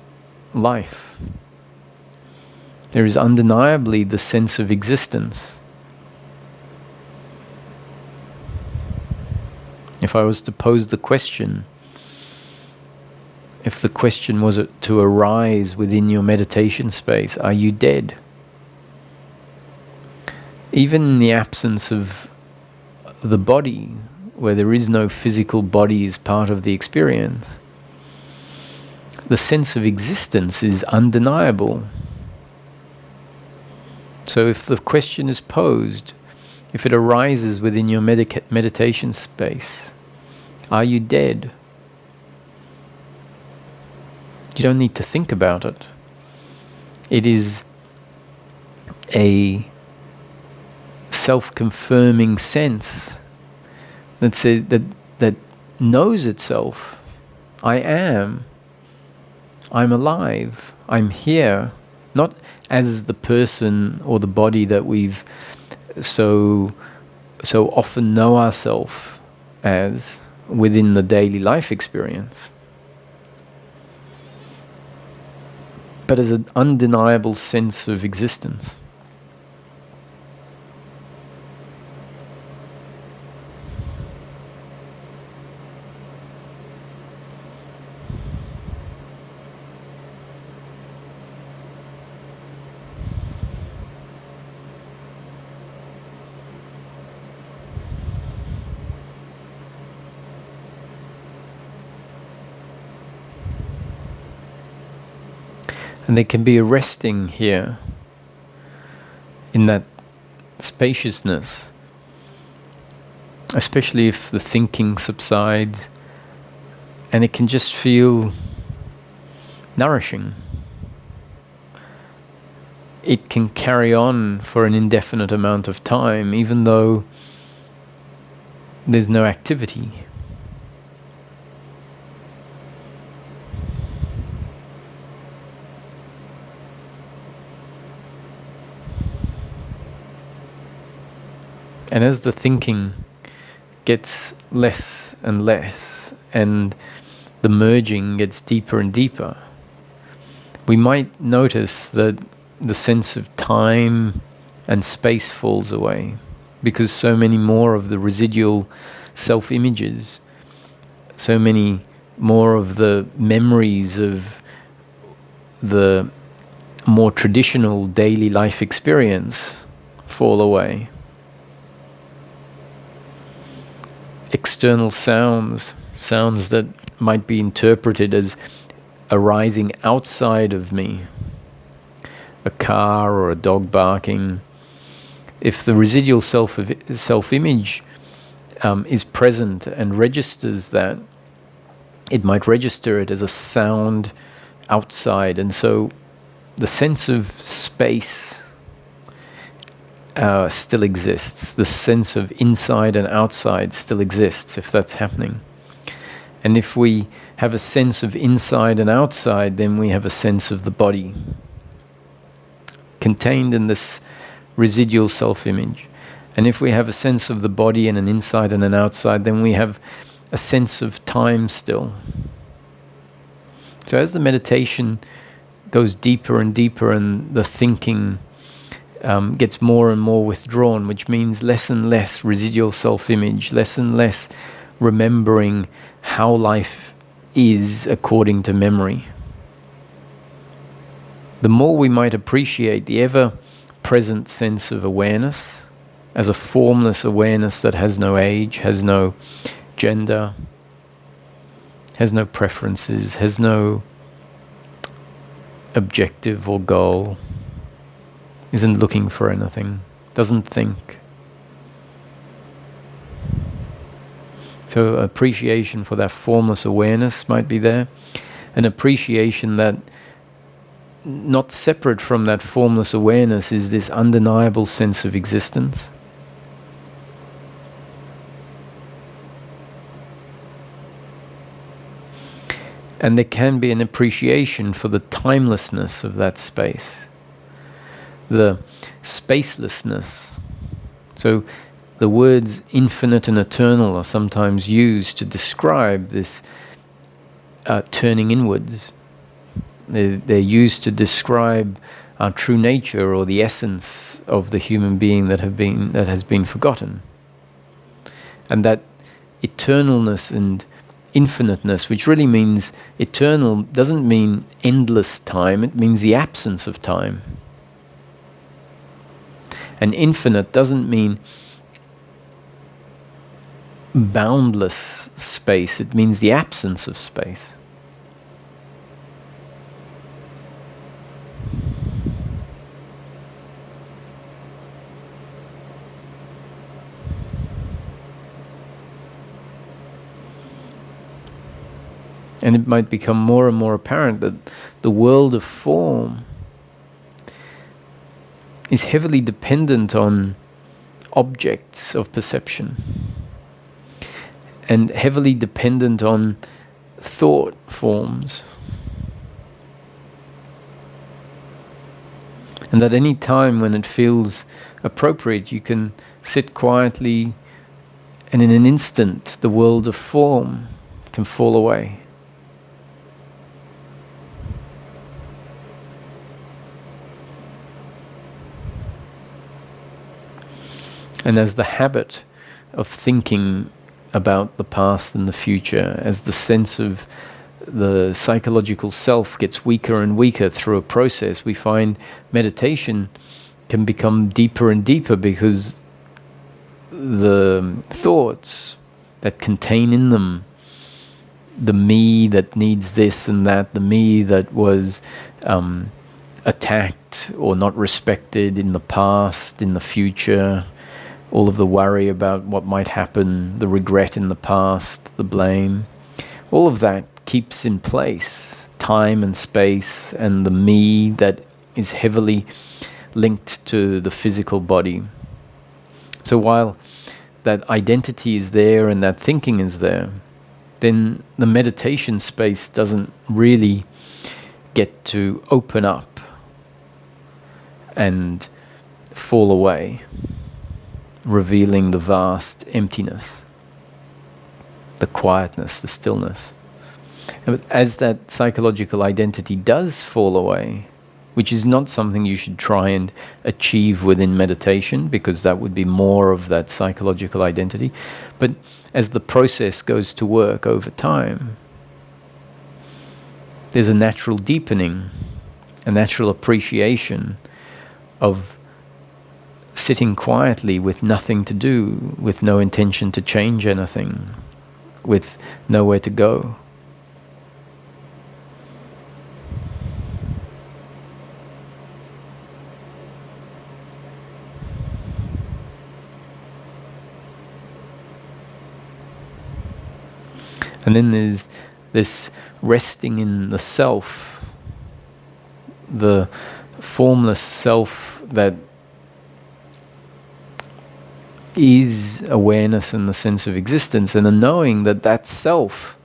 life. There is undeniably the sense of existence. If I was to pose the question, if the question was to arise within your meditation space, are you dead? Even in the absence of the body, where there is no physical body as part of the experience, the sense of existence is undeniable. So if the question is posed, if it arises within your meditation space, are you dead? You don't need to think about it. It is a self-confirming sense that says that knows itself. I'm alive, I'm here, not as the person or the body that we've so often know ourselves as within the daily life experience, but as an undeniable sense of existence. And there can be a resting here in that spaciousness, especially if the thinking subsides, and it can just feel nourishing. It can carry on for an indefinite amount of time, even though there's no activity. And as the thinking gets less and less, and the merging gets deeper and deeper, we might notice that the sense of time and space falls away, because so many more of the residual self-images, so many more of the memories of the more traditional daily life experience fall away. External sounds that might be interpreted as arising outside of me, a car or a dog barking, if the residual self-image is present and registers that, it might register it as a sound outside, and so the sense of space still exists. The sense of inside and outside still exists if that's happening. And if we have a sense of inside and outside, then we have a sense of the body contained in this residual self-image. And if we have a sense of the body and an inside and an outside, then we have a sense of time still. So as the meditation goes deeper and deeper and the thinking gets more and more withdrawn, which means less and less residual self-image, less and less remembering how life is according to memory, the more we might appreciate the ever-present sense of awareness as a formless awareness that has no age, has no gender, has no preferences, has no objective or goal, isn't looking for anything, doesn't think. So appreciation for that formless awareness might be there, an appreciation that not separate from that formless awareness is this undeniable sense of existence. And there can be an appreciation for the timelessness of that space, the spacelessness. So the words infinite and eternal are sometimes used to describe this turning inwards. They're used to describe our true nature or the essence of the human being that has been forgotten. And that eternalness and infiniteness, which really means eternal, doesn't mean endless time, it means the absence of time. And infinite doesn't mean boundless space, it means the absence of space. And it might become more and more apparent that the world of form is heavily dependent on objects of perception and heavily dependent on thought forms. And that any time when it feels appropriate, you can sit quietly, and in an instant, the world of form can fall away. And as the habit of thinking about the past and the future, as the sense of the psychological self gets weaker and weaker through a process, we find meditation can become deeper and deeper, because the thoughts that contain in them the me that needs this and that, the me that was attacked or not respected in the past, in the future, all of the worry about what might happen, the regret in the past, the blame, all of that keeps in place time and space, and the me that is heavily linked to the physical body. So while that identity is there and that thinking is there, then the meditation space doesn't really get to open up and fall away, revealing the vast emptiness, the quietness, the stillness. And as that psychological identity does fall away, which is not something you should try and achieve within meditation, because that would be more of that psychological identity, but as the process goes to work over time, there's a natural deepening, a natural appreciation of sitting quietly with nothing to do, with no intention to change anything, with nowhere to go. And then there's this resting in the self, the formless self that is awareness and the sense of existence, and the knowing that that self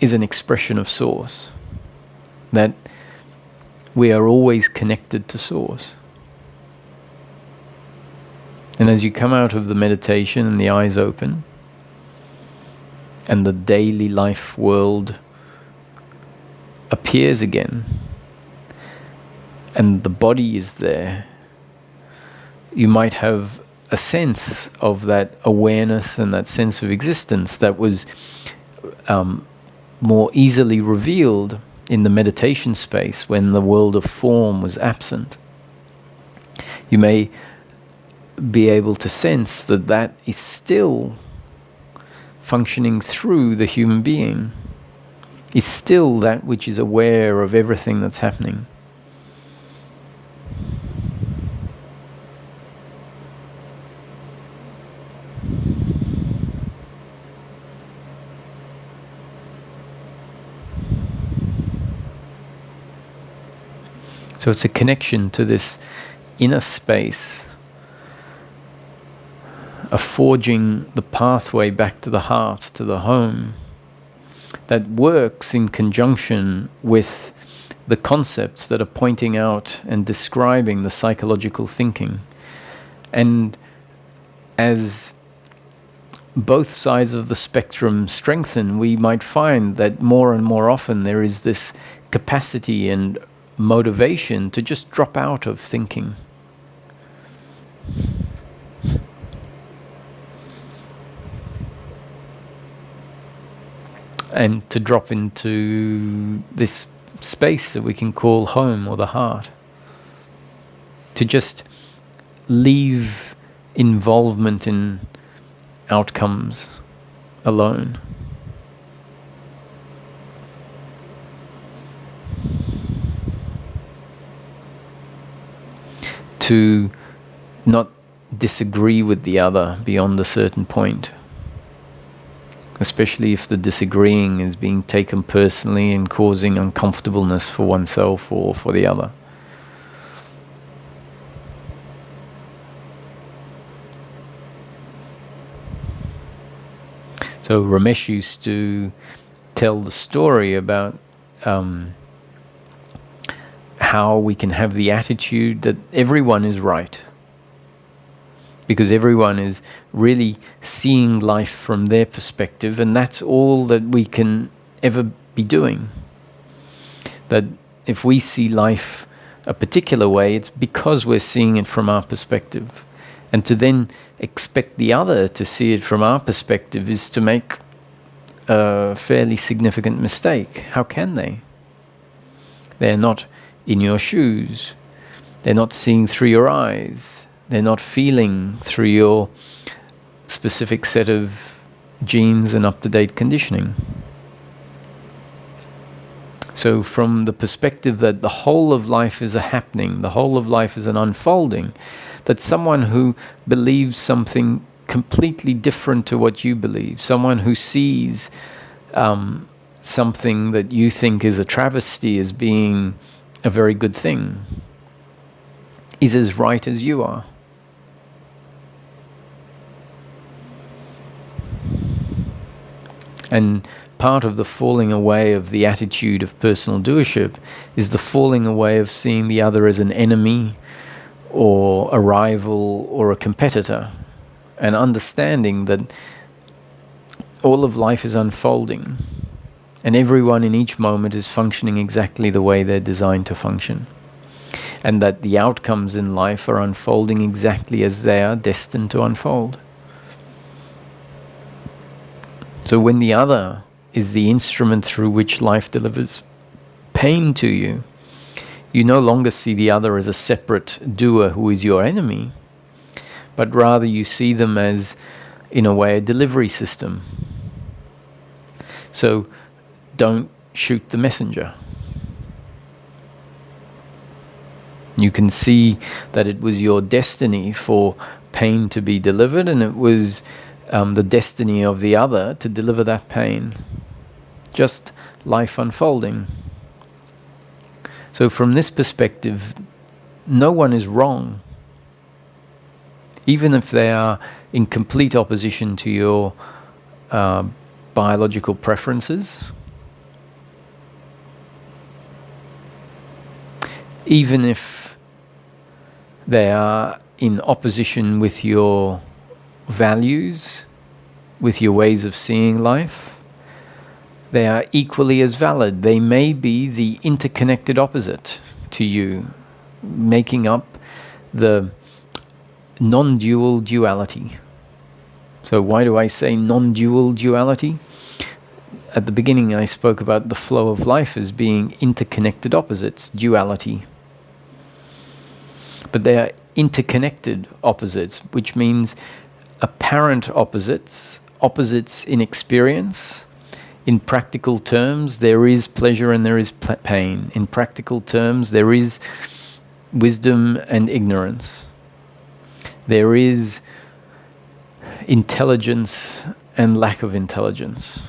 is an expression of Source, that we are always connected to Source. And as you come out of the meditation and the eyes open, and the daily life world appears again, and the body is there, you might have a sense of that awareness and that sense of existence that was more easily revealed in the meditation space when the world of form was absent. You may be able to sense that that is still functioning through the human being, is still that which is aware of everything that's happening. So it's a connection to this inner space, a forging the pathway back to the heart, to the home, that works in conjunction with the concepts that are pointing out and describing the psychological thinking. And as both sides of the spectrum strengthen, we might find that more and more often there is this capacity and motivation to just drop out of thinking. And to drop into this space that we can call home or the heart. To just leave involvement in outcomes alone. To not disagree with the other beyond a certain point. Especially if the disagreeing is being taken personally and causing uncomfortableness for oneself or for the other. So Ramesh used to tell the story about how we can have the attitude that everyone is right. Because everyone is really seeing life from their perspective, and that's all that we can ever be doing. That if we see life a particular way, it's because we're seeing it from our perspective. And to then expect the other to see it from our perspective is to make a fairly significant mistake. How can they? They're not in your shoes. They're not seeing through your eyes. They're not feeling through your specific set of genes and up-to-date conditioning. So from the perspective that the whole of life is a happening, the whole of life is an unfolding, that someone who believes something completely different to what you believe, someone who sees something that you think is a travesty as being a very good thing, is as right as you are. And part of the falling away of the attitude of personal doership is the falling away of seeing the other as an enemy or a rival or a competitor, and understanding that all of life is unfolding and everyone in each moment is functioning exactly the way they're designed to function, and that the outcomes in life are unfolding exactly as they are destined to unfold. So when the other is the instrument through which life delivers pain to you, you no longer see the other as a separate doer who is your enemy, but rather you see them as, in a way, a delivery system. So don't shoot the messenger. You can see that it was your destiny for pain to be delivered, and it was the destiny of the other to deliver that pain. Just life unfolding. So from this perspective, no one is wrong, even if they are in complete opposition to your biological preferences, even if they are in opposition with your values, with your ways of seeing life, they are equally as valid. They may be the interconnected opposite to you, making up the non-dual duality. So why do I say non-dual duality? At the beginning I spoke about the flow of life as being interconnected opposites, duality. But they are interconnected opposites, which means apparent opposites, opposites in experience. In practical terms, there is pleasure and there is pain. In practical terms, there is wisdom and ignorance. There is intelligence and lack of intelligence.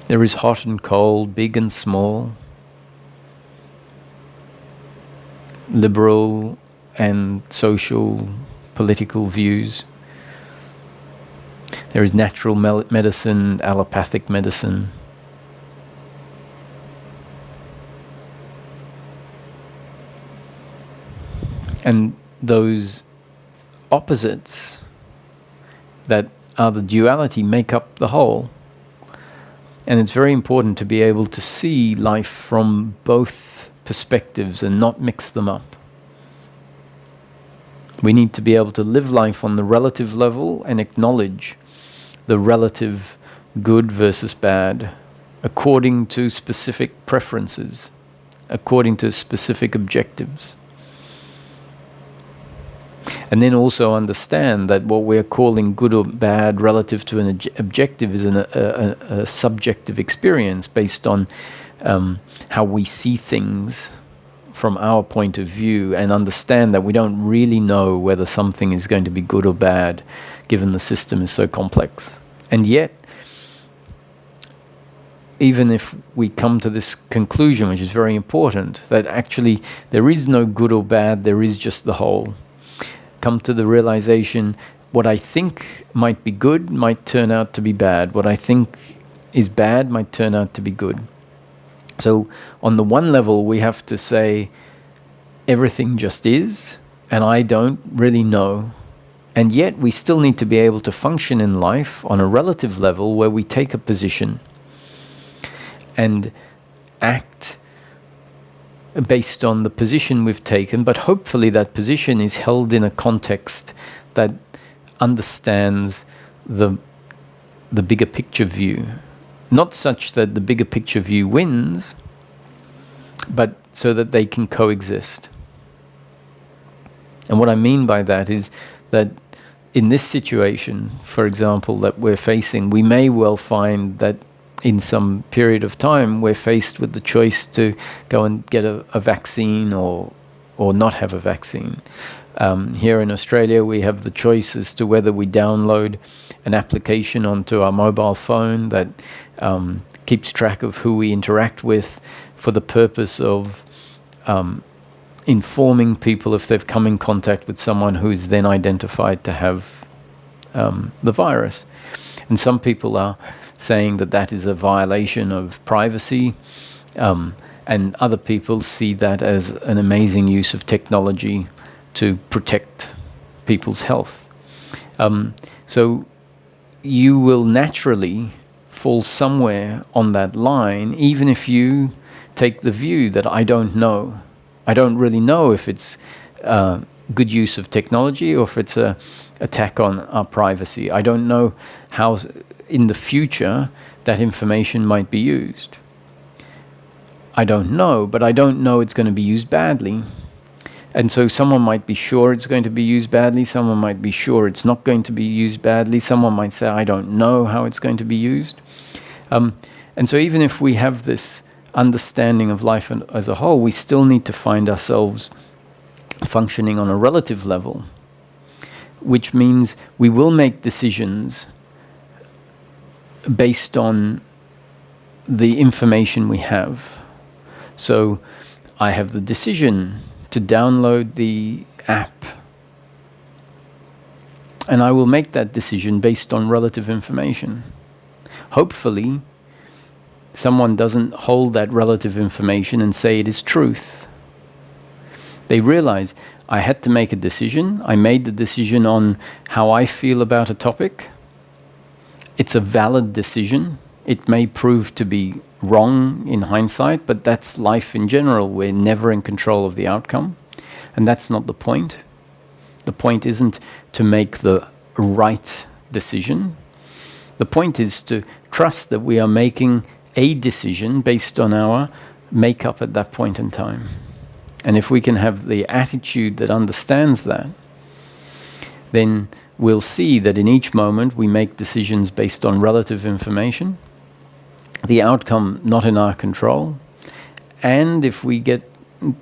There is hot and cold, big and small, liberal and social, political views. There is natural medicine, allopathic medicine. And those opposites that are the duality make up the whole. And it's very important to be able to see life from both perspectives and not mix them up. We need to be able to live life on the relative level and acknowledge the relative good versus bad according to specific preferences, according to specific objectives. And then also understand that what we're calling good or bad relative to an objective is a subjective experience based on how we see things from our point of view, and understand that we don't really know whether something is going to be good or bad, given the system is so complex. And yet, even if we come to this conclusion, which is very important, that actually there is no good or bad, there is just the whole. Come to the realization, what I think might be good might turn out to be bad. What I think is bad might turn out to be good. So on the one level, we have to say everything just is, and I don't really know. And yet we still need to be able to function in life on a relative level where we take a position and act based on the position we've taken, but hopefully that position is held in a context that understands the bigger picture view. Not such that the bigger picture view wins, but so that they can coexist. And what I mean by that is that in this situation, for example, that we're facing, we may well find that in some period of time we're faced with the choice to go and get a vaccine or not have a vaccine. Here in Australia, we have the choice as to whether we download an application onto our mobile phone that keeps track of who we interact with for the purpose of informing people if they've come in contact with someone who is then identified to have the virus. And some people are saying that that is a violation of privacy, and other people see that as an amazing use of technology to protect people's health. So you will naturally fall somewhere on that line, even if you take the view that I don't know. I don't really know if it's good use of technology or if it's a attack on our privacy. I don't know how in the future that information might be used. I don't know, but I don't know it's going to be used badly. And so someone might be sure it's going to be used badly, someone might be sure it's not going to be used badly, someone might say, I don't know how it's going to be used. And so even if we have this understanding of life as a whole, we still need to find ourselves functioning on a relative level, which means we will make decisions based on the information we have. So I have the decision to download the app, and I will make that decision based on relative information. Hopefully, someone doesn't hold that relative information and say it is truth. They realize I had to make a decision. I made the decision on how I feel about a topic. It's a valid decision. It may prove to be wrong in hindsight, but that's life in general. We're never in control of the outcome. And that's not the point. The point isn't to make the right decision. The point is to trust that we are making a decision based on our makeup at that point in time. And if we can have the attitude that understands that, then we'll see that in each moment we make decisions based on relative information, the outcome not in our control. And if we get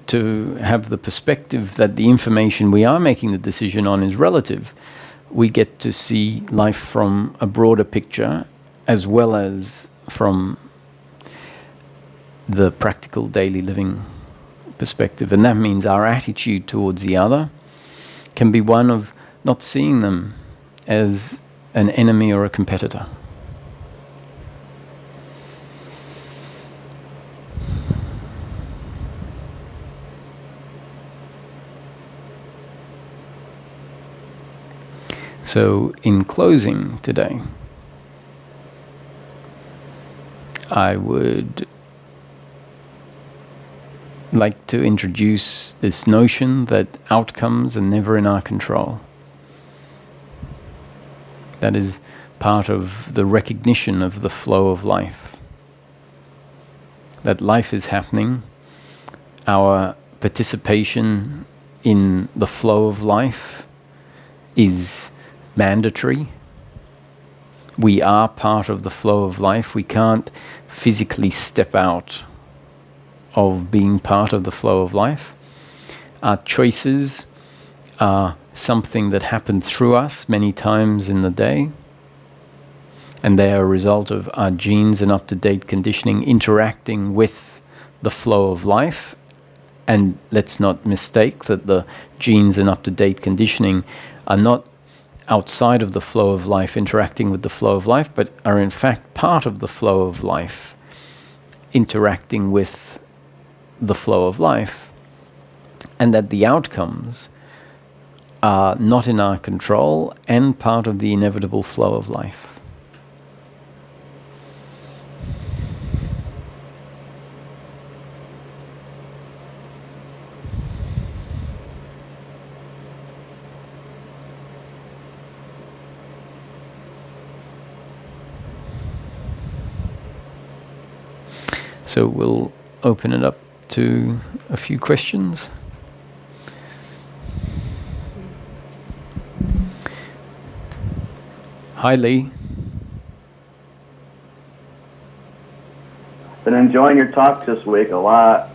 to have the perspective that the information we are making the decision on is relative, we get to see life from a broader picture as well as from the practical daily living perspective. And that means our attitude towards the other can be one of not seeing them as an enemy or a competitor. So in closing today, I would like to introduce this notion that outcomes are never in our control. That is part of the recognition of the flow of life. That life is happening. Our participation in the flow of life is mandatory. We are part of the flow of life. We can't physically step out of being part of the flow of life. Our choices are something that happen through us many times in the day, and they are a result of our genes and up-to-date conditioning interacting with the flow of life. And let's not mistake that the genes and up-to-date conditioning are not outside of the flow of life interacting with the flow of life, but are in fact part of the flow of life interacting with the flow of life, and that the outcomes are not in our control and part of the inevitable flow of life. So we'll open it up to a few questions. Hi, Lee. Been enjoying your talks this week a lot.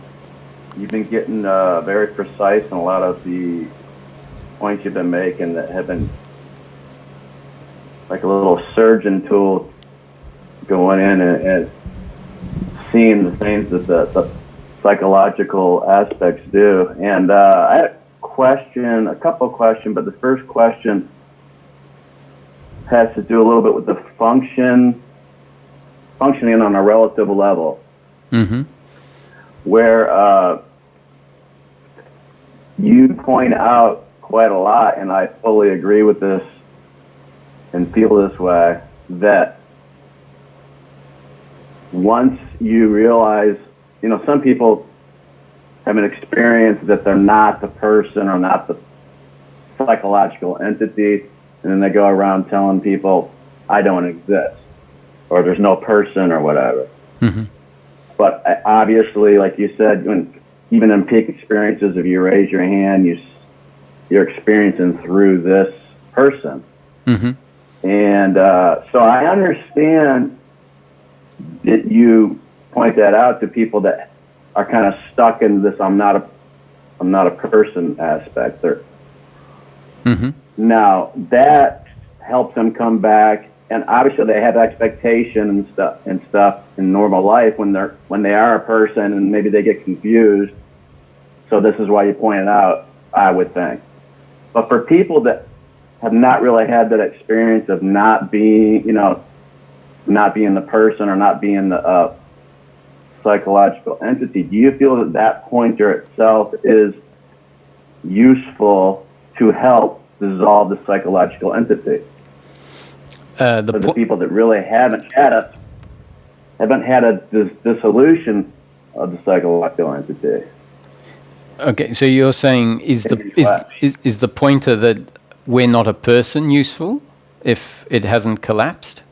You've been getting very precise in a lot of the points you've been making that have been like a little surgeon tool going in and seeing the things that the psychological aspects do. And I had a couple of questions, but the first question has to do a little bit with the functioning on a relative level. Mm-hmm. Where you point out quite a lot, and I fully agree with this and feel this way, that once you realize, some people have an experience that they're not the person or not the psychological entity, and then they go around telling people, I don't exist, or there's no person or whatever. Mm-hmm. But obviously, like you said, even in peak experiences, if you raise your hand, you're experiencing through this person. Mm-hmm. And so I understand that you point that out to people that are kind of stuck in this I'm not a person aspect. Mm-hmm. Now, that helps them come back. And obviously, they have expectation and stuff in normal life when they are a person, and maybe they get confused. So this is why you pointed out, I would think. But for people that have not really had that experience of not being the person or not being the psychological entity, do you feel that pointer itself is useful to help dissolve the psychological entity? For the people that really haven't had a dissolution of the psychological entity. Okay, so you're saying is the pointer that we're not a person useful if it hasn't collapsed?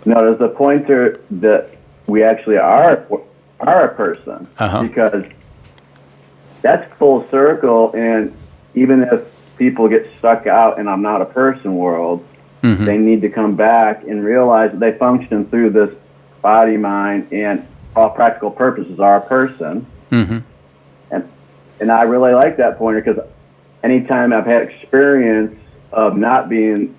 No, there's the pointer that we actually are a person, because that's full circle. And even if people get stuck out in I'm not a person world, mm-hmm. they need to come back and realize that they function through this body, mind, and all practical purposes are a person. Mm-hmm. And I really like that pointer, because anytime I've had experience of not being,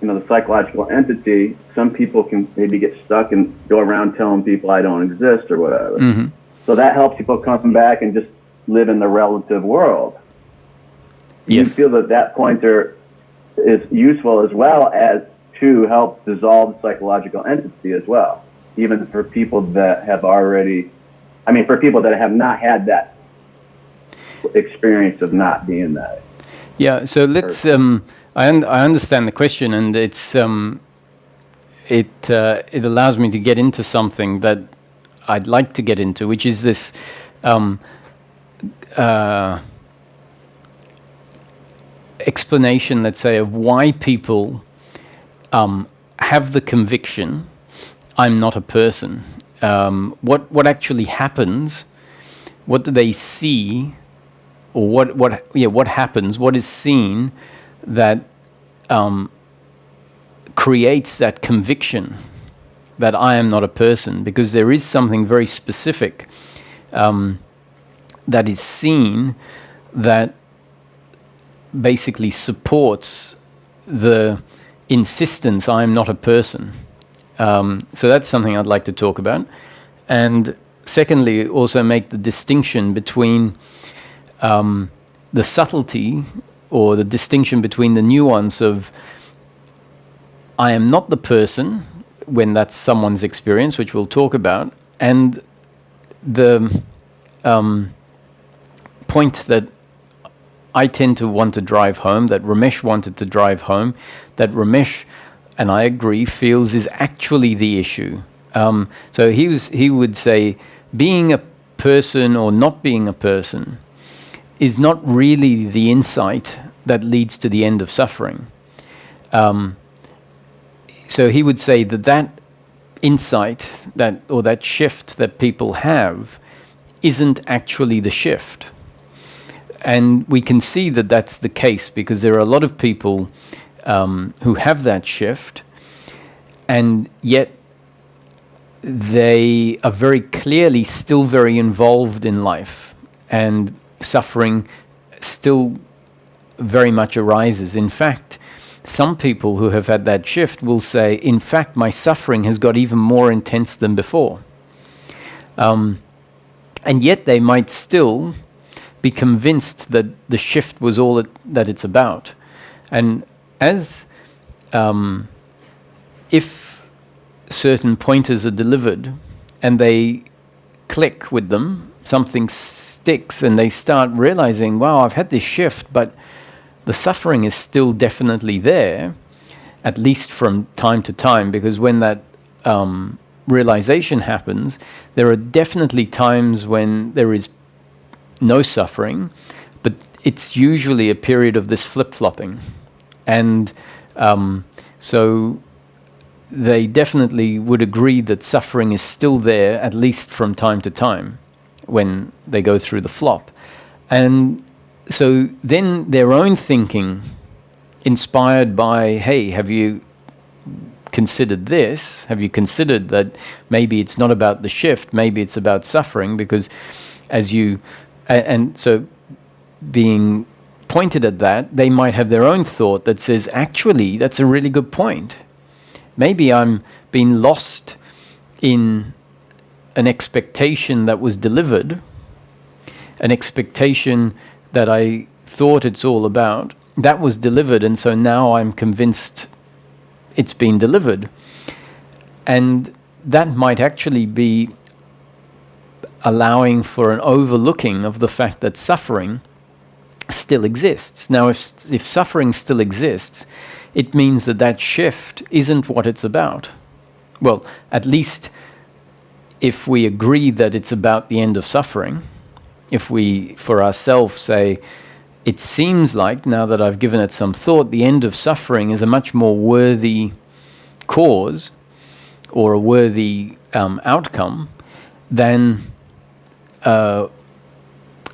the psychological entity, some people can maybe get stuck and go around telling people I don't exist or whatever. Mm-hmm. So that helps people come back and just live in the relative world. Yes. You feel that pointer is useful as well as to help dissolve the psychological entity as well, even for people that have for people that have not had that experience of not being that. Yeah, so let's, I understand the question, and it's, it allows me to get into something that I'd like to get into, which is this, explanation, let's say, of why people have the conviction I'm not a person. What actually happens? What do they see, or what happens? What is seen that creates that conviction that I am not a person? Because there is something very specific that is seen that basically supports the insistence I am not a person. So that's something I'd like to talk about. And secondly, also make the distinction between the subtlety, or the distinction between the nuance of I am not the person, when that's someone's experience, which we'll talk about, and the point that I tend to want to drive home, that Ramesh wanted to drive home, that Ramesh, and I agree, feels is actually the issue. So he would say being a person or not being a person is not really the insight that leads to the end of suffering. So he would say that insight, that shift that people have, isn't actually the shift. And we can see that that's the case because there are a lot of people who have that shift, and yet they are very clearly still very involved in life, and suffering still very much arises. In fact, some people who have had that shift will say, in fact, my suffering has got even more intense than before. And yet they might still be convinced that the shift was all that it's about. And as if certain pointers are delivered and they click with them, something sticks, and they start realizing, wow, I've had this shift, but the suffering is still definitely there, at least from time to time, because when that realization happens, there are definitely times when there is no suffering, but it's usually a period of this flip-flopping. And so they definitely would agree that suffering is still there, at least from time to time, when they go through the flop. And so then their own thinking, inspired by, hey, have you considered this? Have you considered that maybe it's not about the shift, maybe it's about suffering? Because as you, and so being pointed at that, they might have their own thought that says, actually, that's a really good point. Maybe I'm being lost in an expectation that was delivered, an expectation that I thought it's all about, that was delivered, and so now I'm convinced it's been delivered. And that might actually be allowing for an overlooking of the fact that suffering still exists. Now, if suffering still exists, it means that that shift isn't what it's about. Well, at least if we agree that it's about the end of suffering, if we, for ourselves, say, it seems like, now that I've given it some thought, the end of suffering is a much more worthy cause or a worthy outcome than a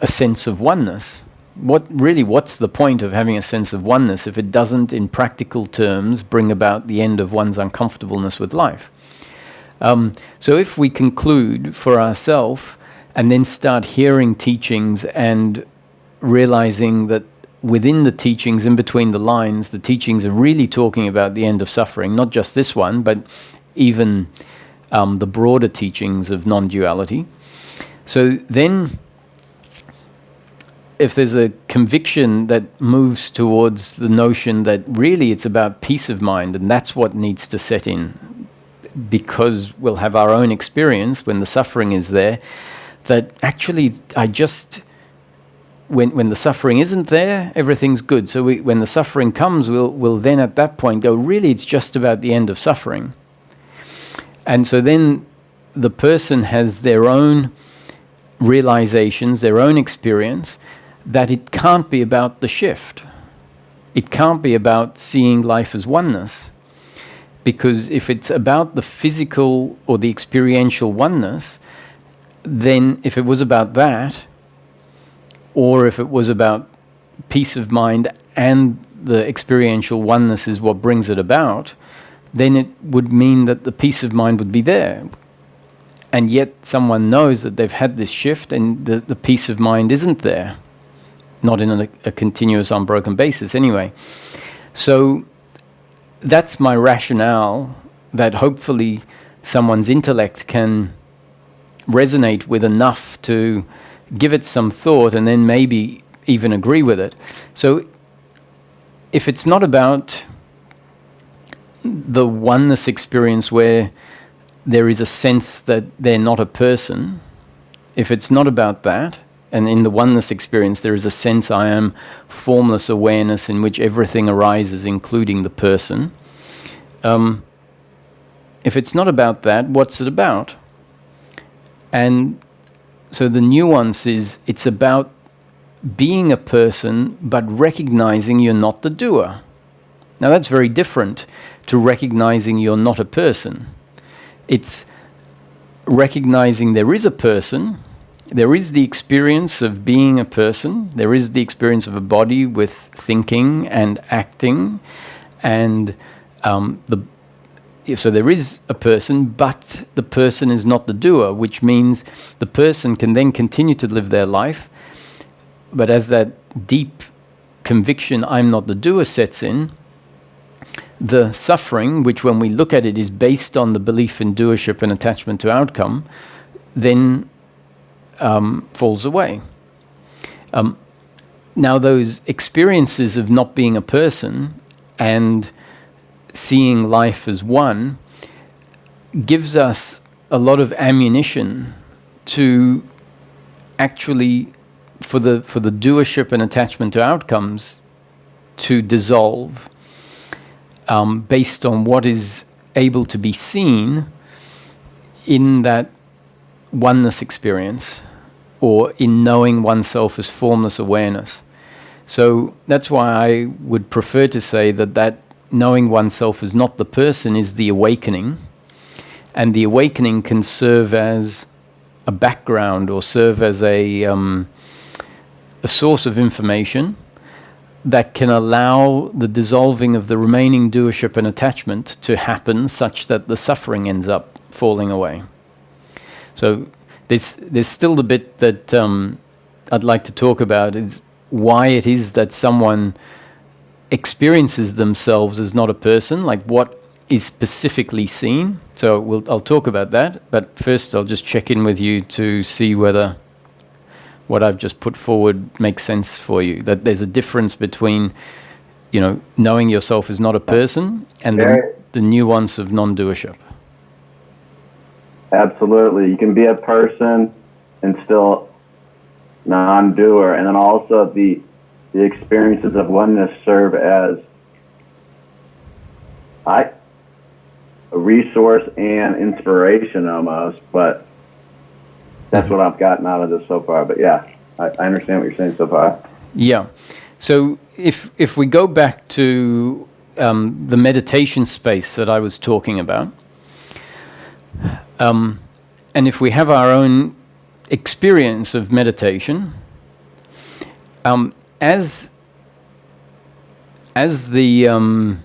sense of oneness. What's the point of having a sense of oneness if it doesn't, in practical terms, bring about the end of one's uncomfortableness with life? So if we conclude for ourselves and then start hearing teachings and realizing that within the teachings, in between the lines, the teachings are really talking about the end of suffering, not just this one, but even the broader teachings of non-duality. So then, if there's a conviction that moves towards the notion that really it's about peace of mind, and that's what needs to set in, because we'll have our own experience when the suffering is there, that actually when the suffering isn't there, everything's good. So when the suffering comes, we'll then at that point go, really, it's just about the end of suffering. And so then the person has their own realizations, their own experience, that it can't be about the shift. It can't be about seeing life as oneness. Because if it's about the physical or the experiential oneness, then if it was about that, or if it was about peace of mind and the experiential oneness is what brings it about, then it would mean that the peace of mind would be there. And yet someone knows that they've had this shift and the peace of mind isn't there. Not in a continuous, unbroken basis anyway. So that's my rationale, that hopefully someone's intellect can resonate with enough to give it some thought and then maybe even agree with it. So if it's not about the oneness experience where there is a sense that they're not a person, if it's not about that, and in the oneness experience there is a sense I am formless awareness in which everything arises, including the person, if it's not about that, what's it about? And so the nuance is, it's about being a person but recognizing you're not the doer. Now that's very different to recognizing you're not a person. It's recognizing there is a person There is the experience of being a person. There is the experience of a body with thinking and acting, and so there is a person, but the person is not the doer, which means the person can then continue to live their life, but as that deep conviction, I'm not the doer, sets in, the suffering, which when we look at it is based on the belief in doership and attachment to outcome, then falls away. Now those experiences of not being a person and seeing life as one gives us a lot of ammunition to actually, for the doership and attachment to outcomes, to dissolve based on what is able to be seen in that oneness experience, or in knowing oneself as formless awareness. So that's why I would prefer to say that knowing oneself as not the person is the awakening, and the awakening can serve as a background or serve as a source of information that can allow the dissolving of the remaining doership and attachment to happen, such that the suffering ends up falling away. So there's still the bit that I'd like to talk about, is why it is that someone experiences themselves as not a person, like what is specifically seen. So I'll talk about that, but first I'll just check in with you to see whether what I've just put forward makes sense for you, that there's a difference between, knowing yourself as not a person and the nuance of non-doership. Absolutely. You can be a person and still non-doer, and then also the experiences of oneness serve as a resource and inspiration almost, but that's what I've gotten out of this so far. But yeah, I understand what you're saying so far. Yeah. So if we go back to the meditation space that I was talking about, and if we have our own experience of meditation, as the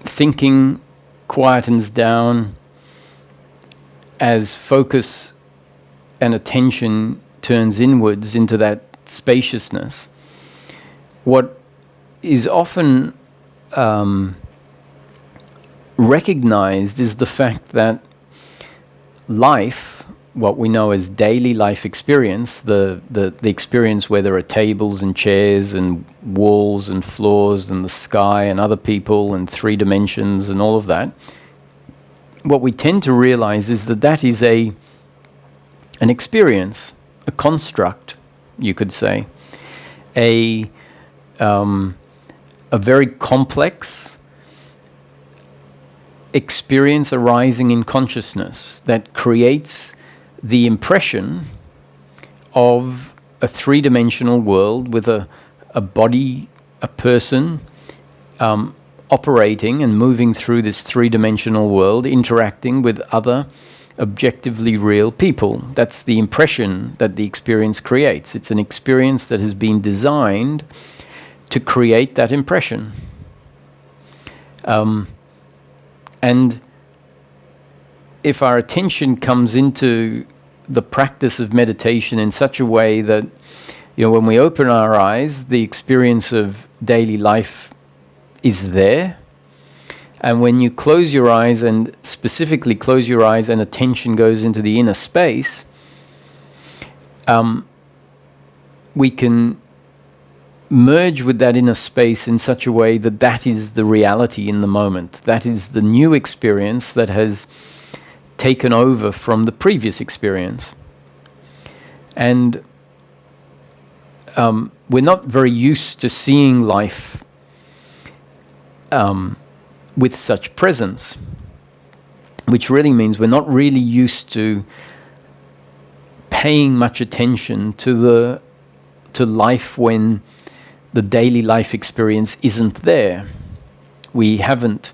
thinking quietens down, as focus and attention turns inwards into that spaciousness, what is often recognized is the fact that life, what we know as daily life experience, the experience where there are tables and chairs and walls and floors and the sky and other people and 3 dimensions and all of that, what we tend to realize is that is an experience, a construct, you could say, a very complex experience arising in consciousness that creates the impression of a 3-dimensional world with a body, a person, operating and moving through this 3-dimensional world, interacting with other objectively real people. That's the impression that the experience creates. It's an experience that has been designed to create that impression. And if our attention comes into the practice of meditation in such a way that, when we open our eyes, the experience of daily life is there. And when you close your eyes, and specifically close your eyes and attention goes into the inner space, we can merge with that inner space in such a way that is the reality in the moment. That is the new experience that has taken over from the previous experience. And we're not very used to seeing life with such presence, which really means we're not really used to paying much attention to life when the daily life experience isn't there. We haven't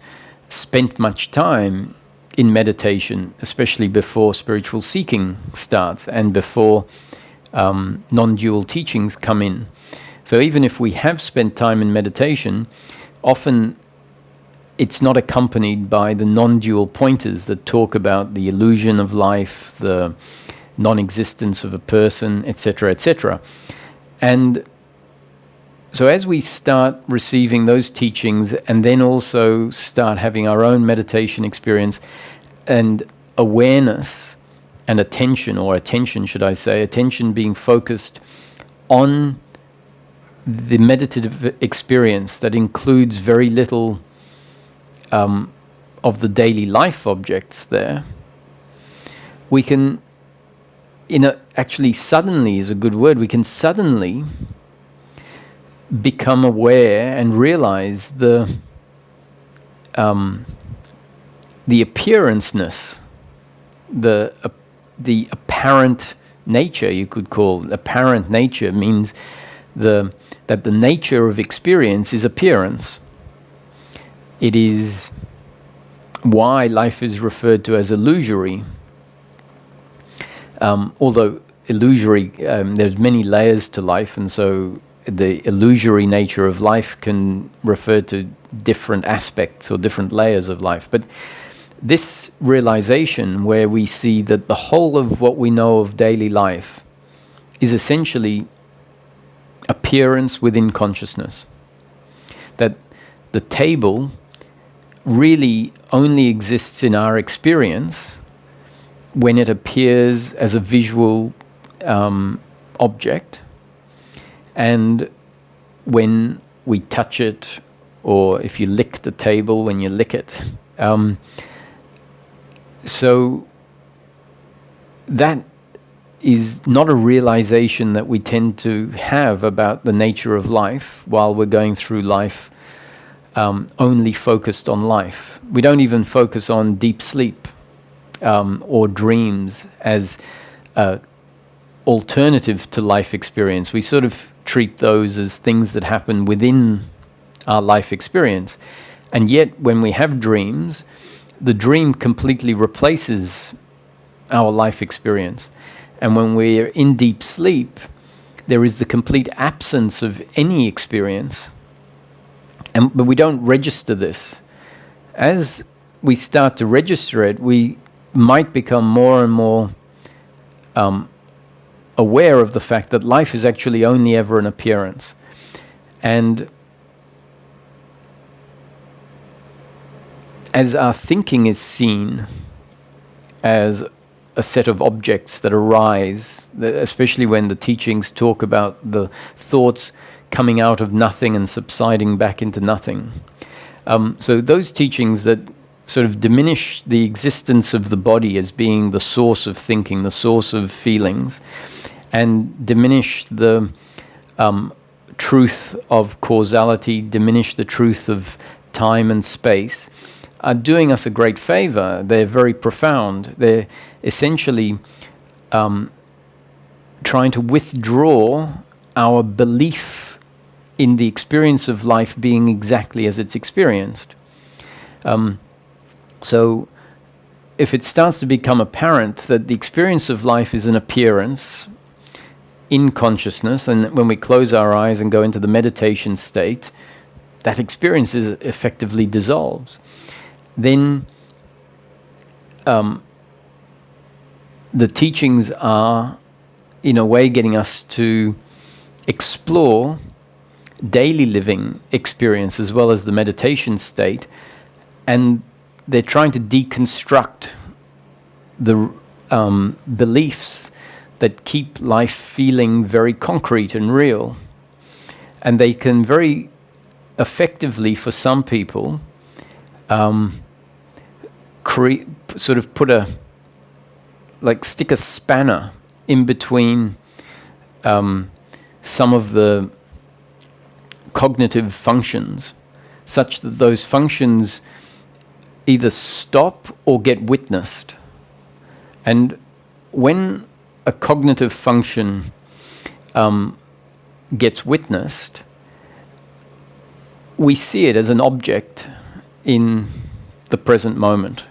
spent much time in meditation, especially before spiritual seeking starts and before non-dual teachings come in. So even if we have spent time in meditation, often it's not accompanied by the non-dual pointers that talk about the illusion of life, the non-existence of a person, etc., etc. And so as we start receiving those teachings and then also start having our own meditation experience and awareness and attention should I say, attention being focused on the meditative experience that includes very little of the daily life objects there, we can, actually suddenly is a good word, we can suddenly become aware and realize the appearanceness, the apparent nature, you could call. Apparent nature means that the nature of experience is appearance. It is why life is referred to as illusory. Although illusory, there's many layers to life, and so the illusory nature of life can refer to different aspects or different layers of life. But this realization where we see that the whole of what we know of daily life is essentially appearance within consciousness. That the table really only exists in our experience when it appears as a visual object, and when we touch it, or if you lick the table when you lick it. So that is not a realization that we tend to have about the nature of life while we're going through life only focused on life. We don't even focus on deep sleep or dreams as alternative to life experience. We sort of treat those as things that happen within our life experience. And yet when we have dreams, the dream completely replaces our life experience. And when we're in deep sleep, there is the complete absence of any experience. But we don't register this. As we start to register it, we might become more and more aware of the fact that life is actually only ever an appearance. And as our thinking is seen as a set of objects that arise, especially when the teachings talk about the thoughts coming out of nothing and subsiding back into nothing. So those teachings that sort of diminish the existence of the body as being the source of thinking, the source of feelings, and diminish the truth of causality, diminish the truth of time and space, are doing us a great favor. They're very profound. They're essentially trying to withdraw our belief in the experience of life being exactly as it's experienced. So if it starts to become apparent that the experience of life is an appearance in consciousness, and when we close our eyes and go into the meditation state, that experience effectively dissolves, then the teachings are, in a way, getting us to explore daily living experience as well as the meditation state, and they're trying to deconstruct the beliefs that keep life feeling very concrete and real. And they can very effectively, for some people, sort of stick a spanner in between some of the cognitive functions, such that those functions either stop or get witnessed. And when a cognitive function gets witnessed, we see it as an object in the present moment.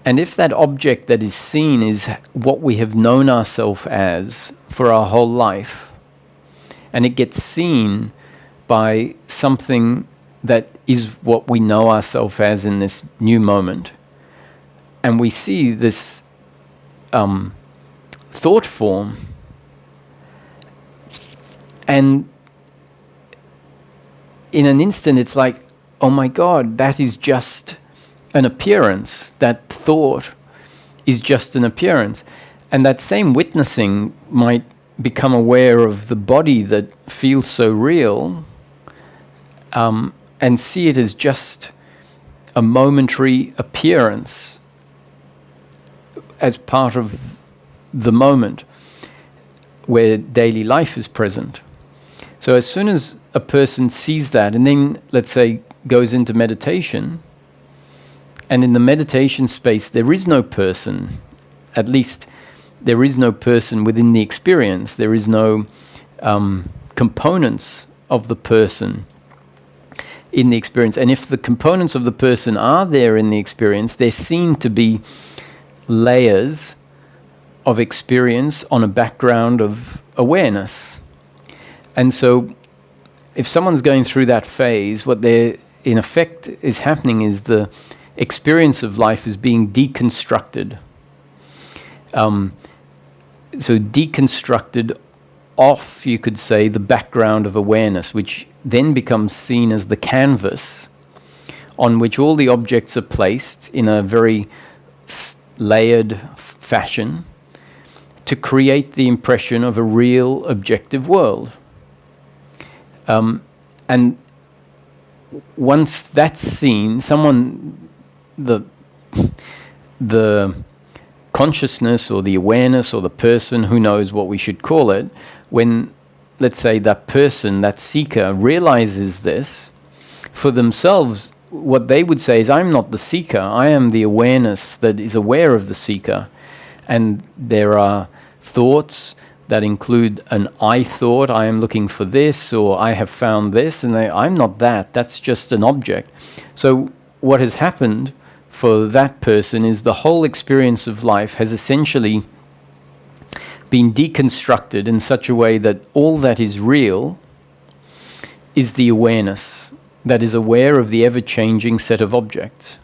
And if that object that is seen is what we have known ourselves as for our whole life, and it gets seen by something that is what we know ourselves as in this new moment, and we see this thought form, and in an instant it's like, oh my God, that is just an appearance. That thought is just an appearance. And that same witnessing might become aware of the body that feels so real, and see it as just a momentary appearance as part of the moment where daily life is present. So as soon as a person sees that, and then, let's say, goes into meditation, and in the meditation space there is no person, at least there is no person within the experience, there is no components of the person in the experience. And if the components of the person are there in the experience, there seem to be layers of experience on a background of awareness. And so if someone's going through that phase, what they're in effect is happening is the experience of life is being deconstructed. So deconstructed off, you could say, the background of awareness, which then becomes seen as the canvas on which all the objects are placed in a very layered fashion to create the impression of a real objective world. And once that's seen, the consciousness or the awareness or the person, who knows what we should call it, when, let's say, that person, that seeker, realizes this for themselves, what they would say is, I'm not the seeker, I am the awareness that is aware of the seeker. And there are thoughts that include an I thought, I am looking for this, or I have found this, and I'm not that, that's just an object. So what has happened for that person is the whole experience of life has essentially been deconstructed in such a way that all that is real is the awareness that is aware of the ever-changing set of objects.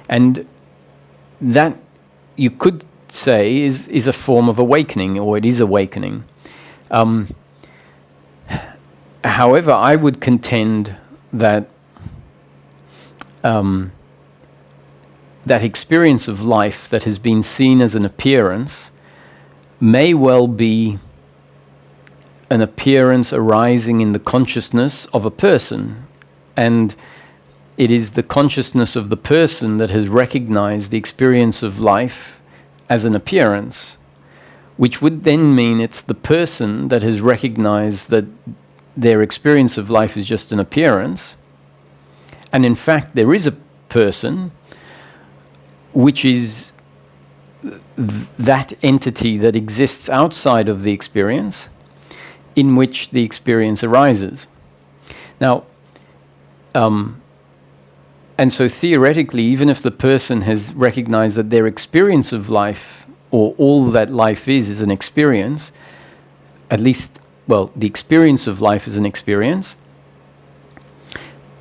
And that, you could say, is a form of awakening, or it is awakening. However, I would contend that that experience of life that has been seen as an appearance may well be an appearance arising in the consciousness of a person, and it is the consciousness of the person that has recognized the experience of life as an appearance, which would then mean it's the person that has recognized that their experience of life is just an appearance, and in fact there is a person which is that entity that exists outside of the experience in which the experience arises. Now, and so theoretically, even if the person has recognized that their experience of life, or all that life is an experience, at least, well, the experience of life is an experience,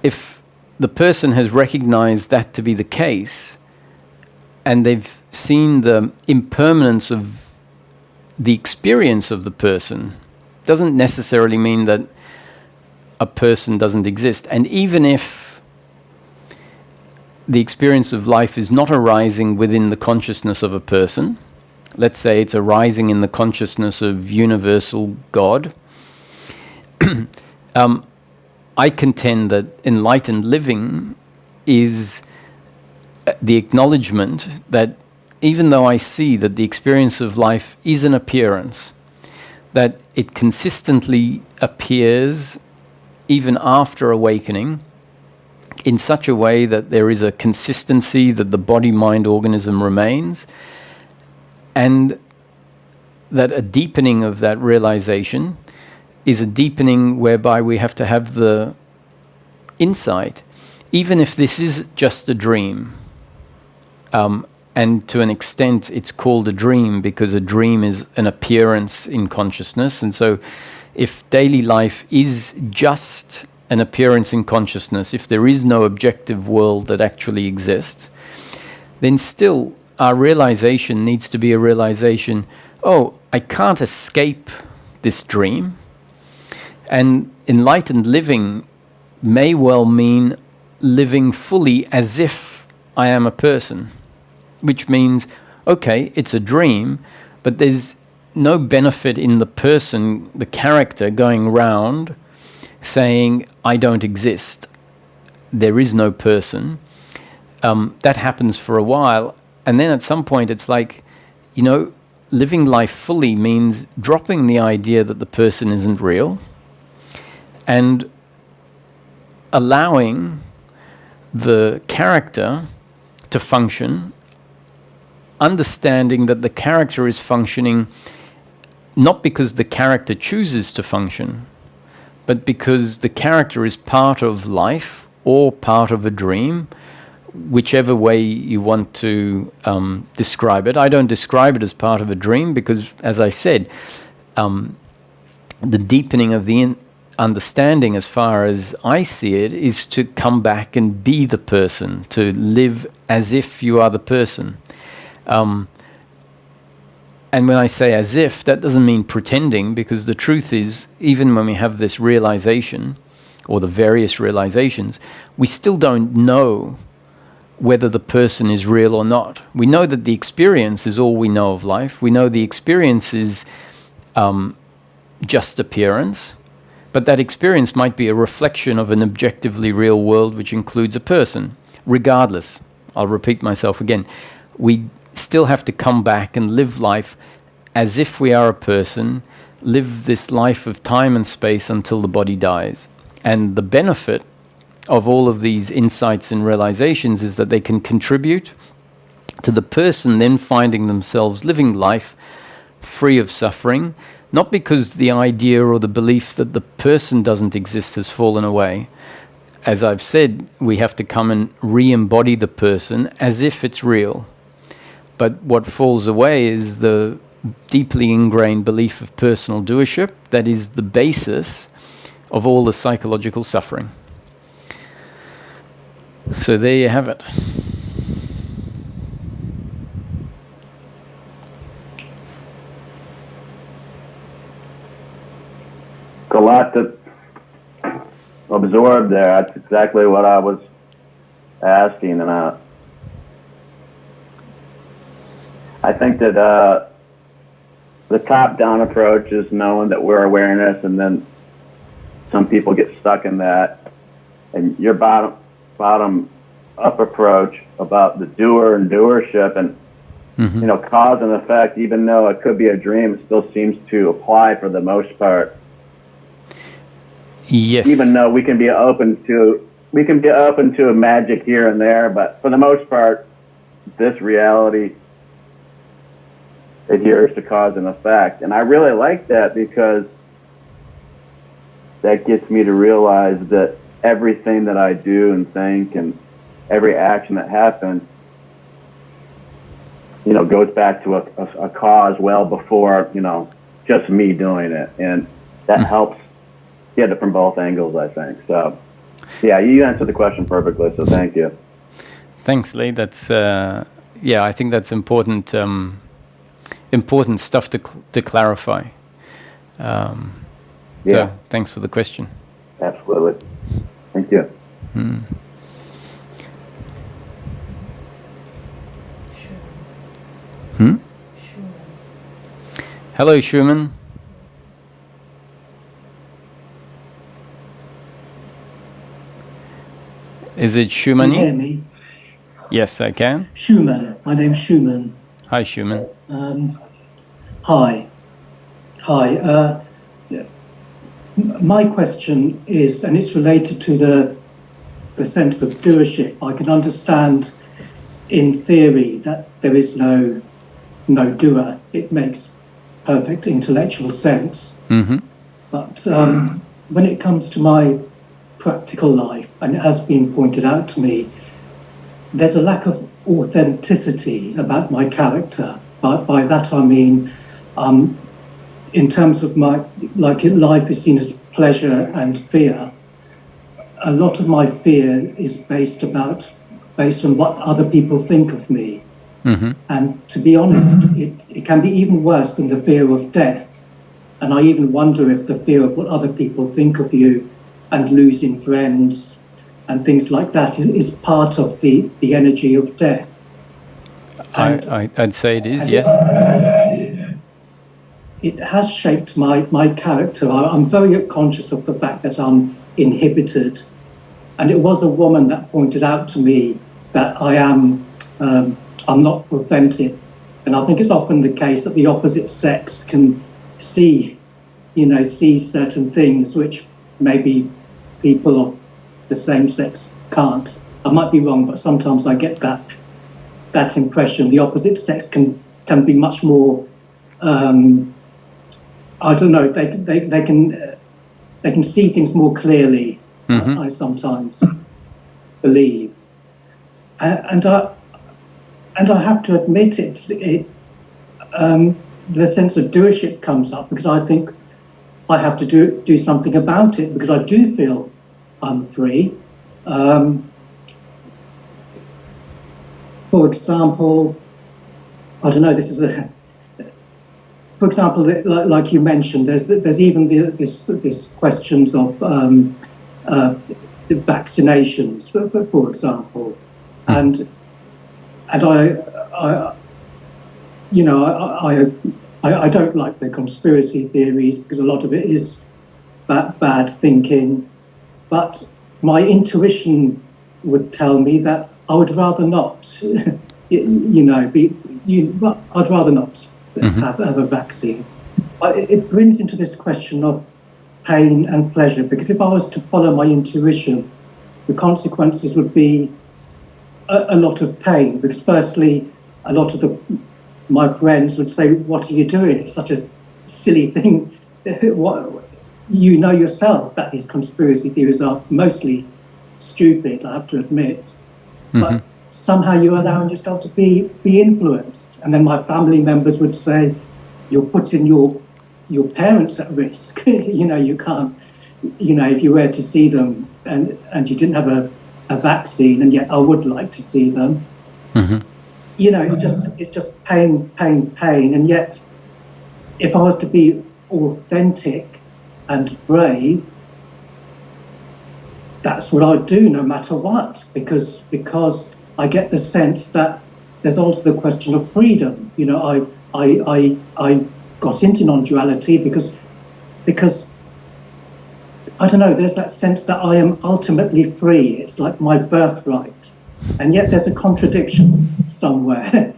if the person has recognized that to be the case, and they've seen the impermanence of the experience of the person, doesn't necessarily mean that a person doesn't exist. And even if the experience of life is not arising within the consciousness of a person, let's say it's arising in the consciousness of universal God, I contend that enlightened living is the acknowledgement that even though I see that the experience of life is an appearance, that it consistently appears even after awakening in such a way that there is a consistency, that the body-mind organism remains, and that a deepening of that realization is a deepening whereby we have to have the insight, even if this is just a dream, And to an extent, it's called a dream because a dream is an appearance in consciousness. And so if daily life is just an appearance in consciousness, if there is no objective world that actually exists, then still our realization needs to be a realization, oh, I can't escape this dream. And enlightened living may well mean living fully as if I am a person, which means, okay, it's a dream, but there's no benefit in the person, the character, going around saying, I don't exist. There is no person. That happens for a while. And then at some point, it's like, living life fully means dropping the idea that the person isn't real and allowing the character to function, understanding that the character is functioning not because the character chooses to function, but because the character is part of life or part of a dream, whichever way you want to describe it. I don't describe it as part of a dream because, as I said, the deepening of the understanding, as far as I see it, is to come back and be the person, to live as if you are the person. And when I say as if, that doesn't mean pretending, because the truth is, even when we have this realization, or the various realizations, we still don't know whether the person is real or not. We know that the experience is all we know of life. We know the experience is just appearance, but that experience might be a reflection of an objectively real world, which includes a person. Regardless, I'll repeat myself again, we still have to come back and live life as if we are a person, live this life of time and space until the body dies. And the benefit of all of these insights and realizations is that they can contribute to the person then finding themselves living life free of suffering, not because the idea or the belief that the person doesn't exist has fallen away. As I've said, we have to come and re-embody the person as if it's real. But what falls away is the deeply ingrained belief of personal doership that is the basis of all the psychological suffering. So there you have it. A lot to absorb there. That's exactly what I was asking, and I think that the top-down approach is knowing that we're awareness, and then some people get stuck in that. And your bottom-up approach about the doer and doership, and cause and effect, even though it could be a dream, it still seems to apply for the most part. Yes. Even though we can be open to a magic here and there, but for the most part, this reality adheres to cause and effect. And I really like that because that gets me to realize that everything that I do and think and every action that happens, goes back to a cause well before, just me doing it. And that helps get it from both angles, I think. So, yeah, you answered the question perfectly, so thank you. Thanks, Lee. That's, I think that's important important stuff to clarify. So thanks for the question. Absolutely. Thank you. Hello, Schumann. Is it Schumann? Can you hear me? Yes, I can. Schumann. My name's Schumann. Hi, Schumann. Hi. My question is, and it's related to the sense of doership. I can understand in theory that there is no doer. It makes perfect intellectual sense. But when it comes to my practical life, and it has been pointed out to me, there's a lack of authenticity about my character. By that I mean, in terms of my, like, life is seen as pleasure and fear. A lot of my fear is based on what other people think of me. Mm-hmm. And to be honest, it can be even worse than the fear of death. And I even wonder if the fear of what other people think of you and losing friends and things like that is part of the energy of death. I'd say it is, yes. It has shaped my character. I'm very conscious of the fact that I'm inhibited. And it was a woman that pointed out to me that I'm not authentic. And I think it's often the case that the opposite sex can see certain things which maybe people of the same sex can't. I might be wrong, but sometimes I get that impression. The opposite sex can be much more. I don't know. They can see things more clearly. Mm-hmm. I sometimes believe, and I have to admit it. The sense of doership comes up because I think I have to do something about it, because I do feel unfree. For example, I don't know. For example, like you mentioned, there's even this questions of vaccinations, for example, and I don't like the conspiracy theories because a lot of it is bad thinking, but my intuition would tell me that I would rather not, I'd rather not have a vaccine. It brings into this question of pain and pleasure, because if I was to follow my intuition, the consequences would be a lot of pain, because firstly, a lot of my friends would say, "What are you doing? It's such a silly thing." You know yourself that these conspiracy theories are mostly stupid, I have to admit. But somehow you're allowing yourself to be influenced. And then my family members would say, "You're putting your parents at risk." You can't, if you were to see them and you didn't have a vaccine, and yet I would like to see them. It's just pain, and yet if I was to be authentic and brave, that's what I'd do no matter what, because I get the sense that there's also the question of freedom. I got into non-duality because I don't know, there's that sense that I am ultimately free. It's like my birthright. And yet there's a contradiction somewhere.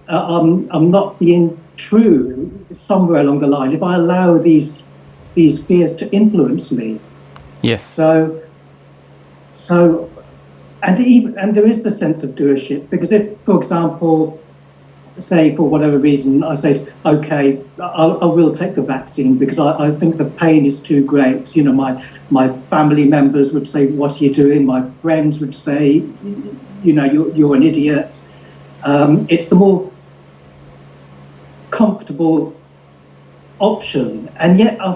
I'm not being true somewhere along the line if I allow these fears to influence me. Yes. So and there is the sense of doership, because if, for example, say for whatever reason I say, okay, I will take the vaccine because I think the pain is too great. My family members would say, "What are you doing?" My friends would say, you're an idiot. It's the more comfortable option, and yet I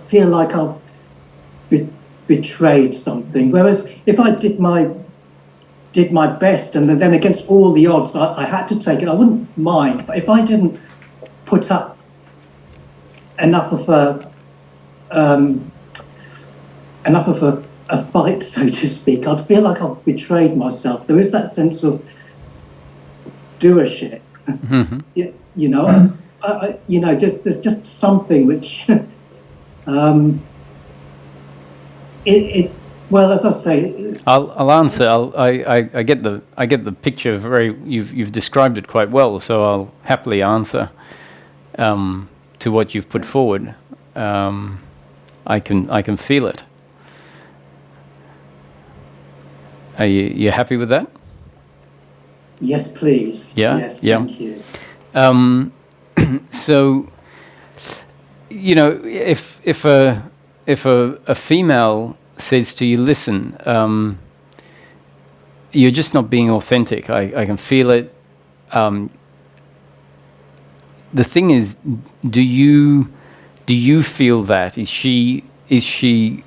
feel like I've betrayed something. Whereas if I did my best, and then against all the odds I had to take it, I wouldn't mind. But if I didn't put up enough of a fight, so to speak, I'd feel like I've betrayed myself. There is that sense of doership. There's just something which well, as I say, I'll answer. I get the picture very. You've described it quite well, so I'll happily answer to what you've put forward. I can feel it. Are you happy with that? Yes, please. Yeah. Yes, yeah. Thank you. So, if a female says to you, "Listen, you're just not being authentic. I can feel it. The thing is, do you feel that? Is she hitting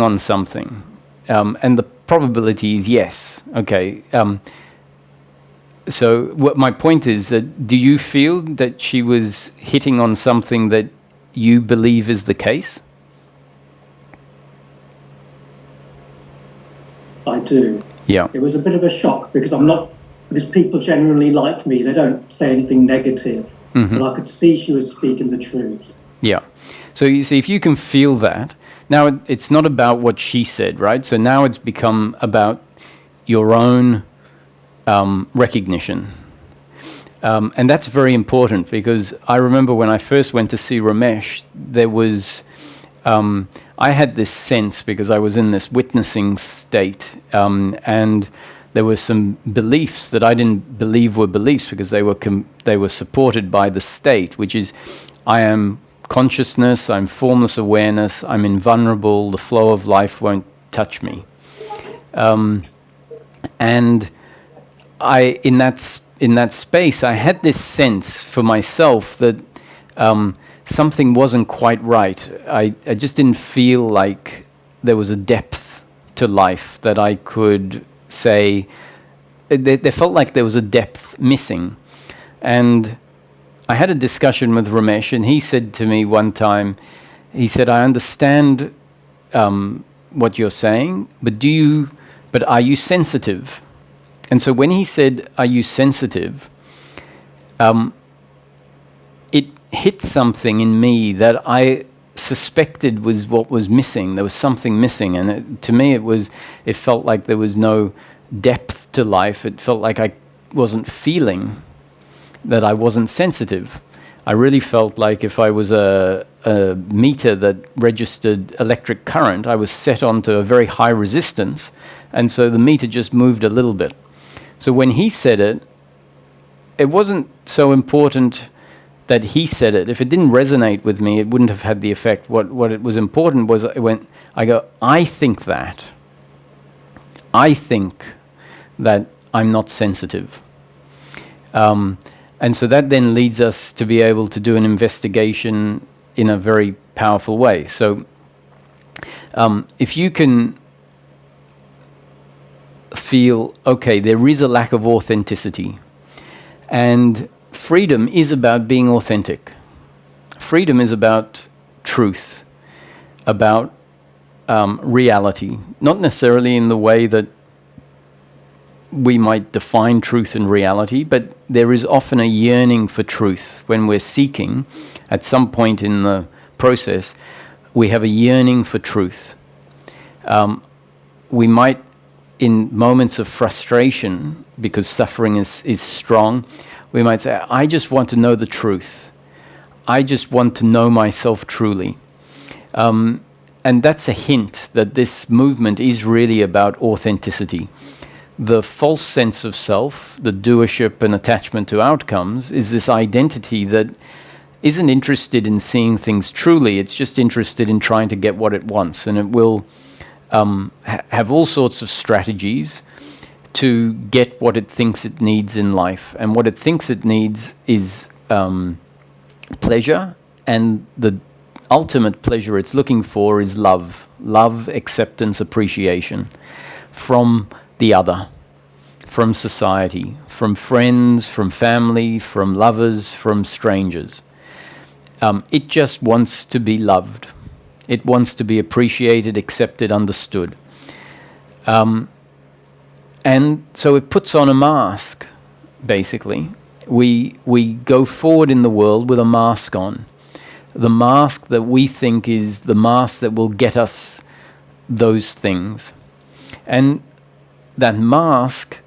on something? And the probability is yes. Okay. So what my point is that, do you feel that she was hitting on something that you believe is the case? I do. Yeah. It was a bit of a shock because because people generally like me, they don't say anything negative. Mm-hmm. But I could see she was speaking the truth. Yeah. So you see, if you can feel that, now it's not about what she said, right? So now it's become about your own recognition. And that's very important, because I remember when I first went to see Ramesh, there was, I had this sense, because I was in this witnessing state, and there were some beliefs that I didn't believe were beliefs, because they were supported by the state, which is, I am consciousness, I'm formless awareness, I'm invulnerable, the flow of life won't touch me. And in that space, I had this sense for myself that something wasn't quite right. I just didn't feel like there was a depth to life that I could say. There felt like there was a depth missing. And I had a discussion with Ramesh, and he said to me one time, he said, I understand what you're saying, but are you sensitive? And so when he said, are you sensitive? It hit something in me that I suspected was what was missing. There was something missing. And to me, it felt like there was no depth to life. It felt like I wasn't feeling, that I wasn't sensitive. I really felt like if I was a meter that registered electric current, I was set onto a very high resistance, and so the meter just moved a little bit. So when he said it, it wasn't so important that he said it. If it didn't resonate with me, it wouldn't have had the effect. What it was important was I think that. I think that I'm not sensitive. And so that then leads us to be able to do an investigation in a very powerful way. So if you can feel, okay, there is a lack of authenticity, and freedom is about being authentic. Freedom is about truth, about reality, not necessarily in the way that we might define truth and reality, but there is often a yearning for truth. When we're seeking, at some point in the process, we have a yearning for truth. We might, in moments of frustration, because suffering is strong, we might say, I just want to know the truth. I just want to know myself truly. And that's a hint that this movement is really about authenticity. The false sense of self, the doership and attachment to outcomes, is this identity that isn't interested in seeing things truly. It's just interested in trying to get what it wants. And it will have all sorts of strategies to get what it thinks it needs in life. And what it thinks it needs is pleasure, and the ultimate pleasure it's looking for is love. Love, acceptance, appreciation from the other, from society, from friends, from family, from lovers, from strangers. It just wants to be loved. It wants to be appreciated, accepted, understood. And so it puts on a mask, basically. We go forward in the world with a mask on. The mask that we think is the mask that will get us those things. And that mask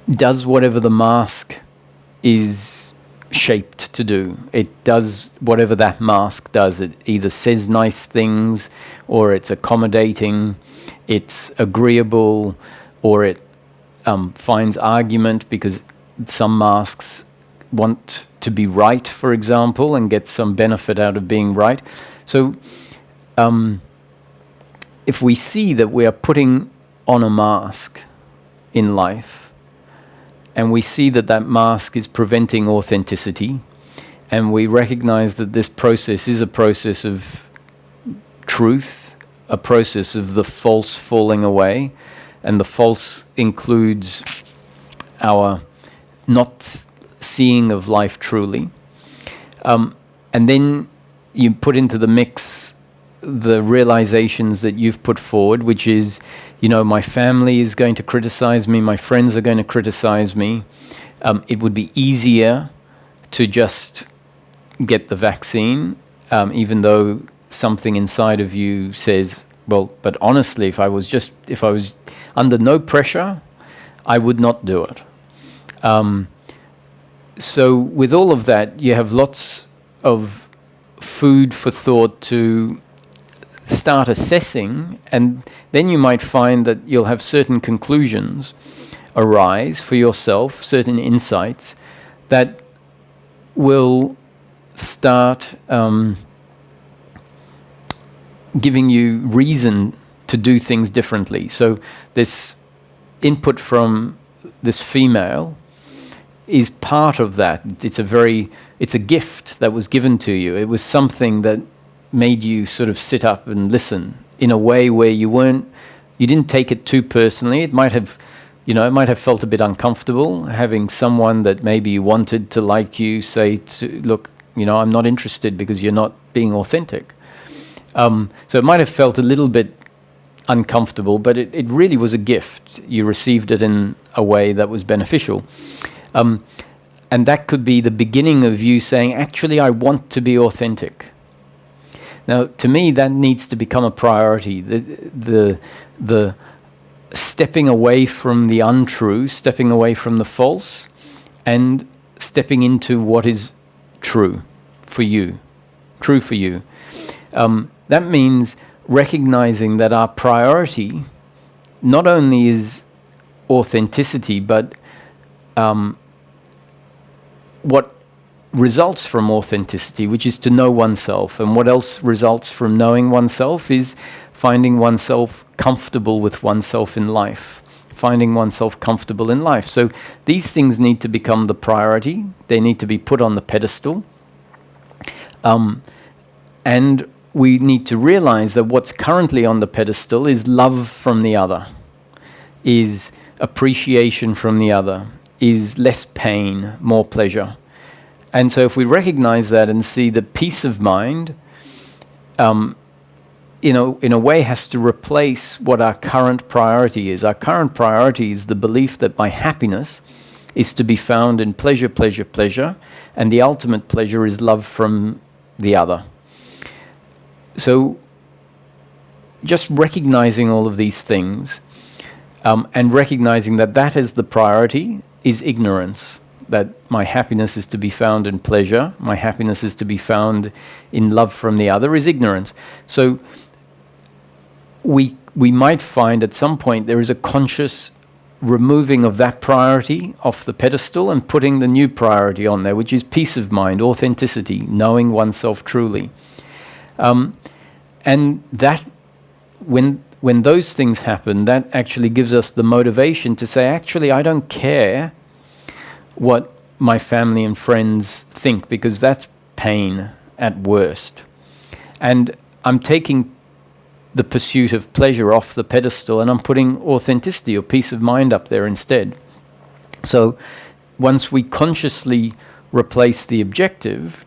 does whatever the mask is shaped to do. It does whatever that mask does. It either says nice things, or it's accommodating, it's agreeable, or it finds argument, because some masks want to be right, for example, and get some benefit out of being right. So if we see that we are putting on a mask in life, and we see that that mask is preventing authenticity, and we recognize that this process is a process of truth, a process of the false falling away, and the false includes our not seeing of life truly. And then you put into the mix the realizations that you've put forward, which is, my family is going to criticize me, my friends are going to criticize me. It would be easier to just get the vaccine, even though something inside of you says, well, but honestly, if I was under no pressure, I would not do it. So with all of that, you have lots of food for thought to start assessing, and then you might find that you'll have certain conclusions arise for yourself, certain insights that will start giving you reason to do things differently. So this input from this female is part of that. It's a gift that was given to you. It was something that made you sort of sit up and listen in a way where you didn't take it too personally. It might have felt a bit uncomfortable having someone that maybe you wanted to like you say look, I'm not interested because you're not being authentic. So it might have felt a little bit uncomfortable, but it really was a gift. You received it in a way that was beneficial. And that could be the beginning of you saying, actually, I want to be authentic. Now, to me, that needs to become a priority. The stepping away from the untrue, stepping away from the false, and stepping into what is true for you. True for you. That means recognizing that our priority not only is authenticity, but what results from authenticity, which is to know oneself. And what else results from knowing oneself is finding oneself comfortable with oneself in life, finding oneself comfortable in life. So these things need to become the priority. They need to be put on the pedestal. And we need to realize that what's currently on the pedestal is love from the other, is appreciation from the other, is less pain, more pleasure. And so if we recognize that and see that peace of mind, in a way has to replace what our current priority is. Our current priority is the belief that my happiness is to be found in pleasure, pleasure, pleasure, and the ultimate pleasure is love from the other. So just recognizing all of these things and recognizing that that is the priority is ignorance, that my happiness is to be found in pleasure, my happiness is to be found in love from the other is ignorance. So we might find at some point there is a conscious removing of that priority off the pedestal and putting the new priority on there, which is peace of mind, authenticity, knowing oneself truly. And that, when those things happen, that actually gives us the motivation to say, actually, I don't care what my family and friends think, because that's pain at worst. And I'm taking the pursuit of pleasure off the pedestal and I'm putting authenticity or peace of mind up there instead. So once we consciously replace the objective,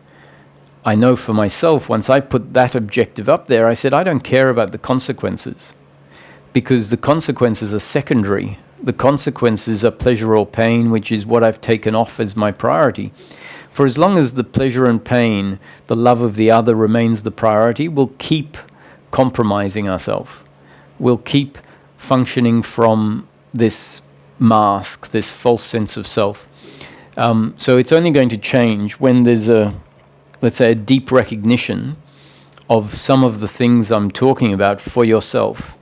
I know for myself, once I put that objective up there, I said, I don't care about the consequences, because the consequences are secondary. The consequences are pleasure or pain, which is what I've taken off as my priority. For as long as the pleasure and pain, the love of the other remains the priority, we'll keep compromising ourselves. We'll keep functioning from this mask, this false sense of self. So it's only going to change when there's let's say, a deep recognition of some of the things I'm talking about for yourself.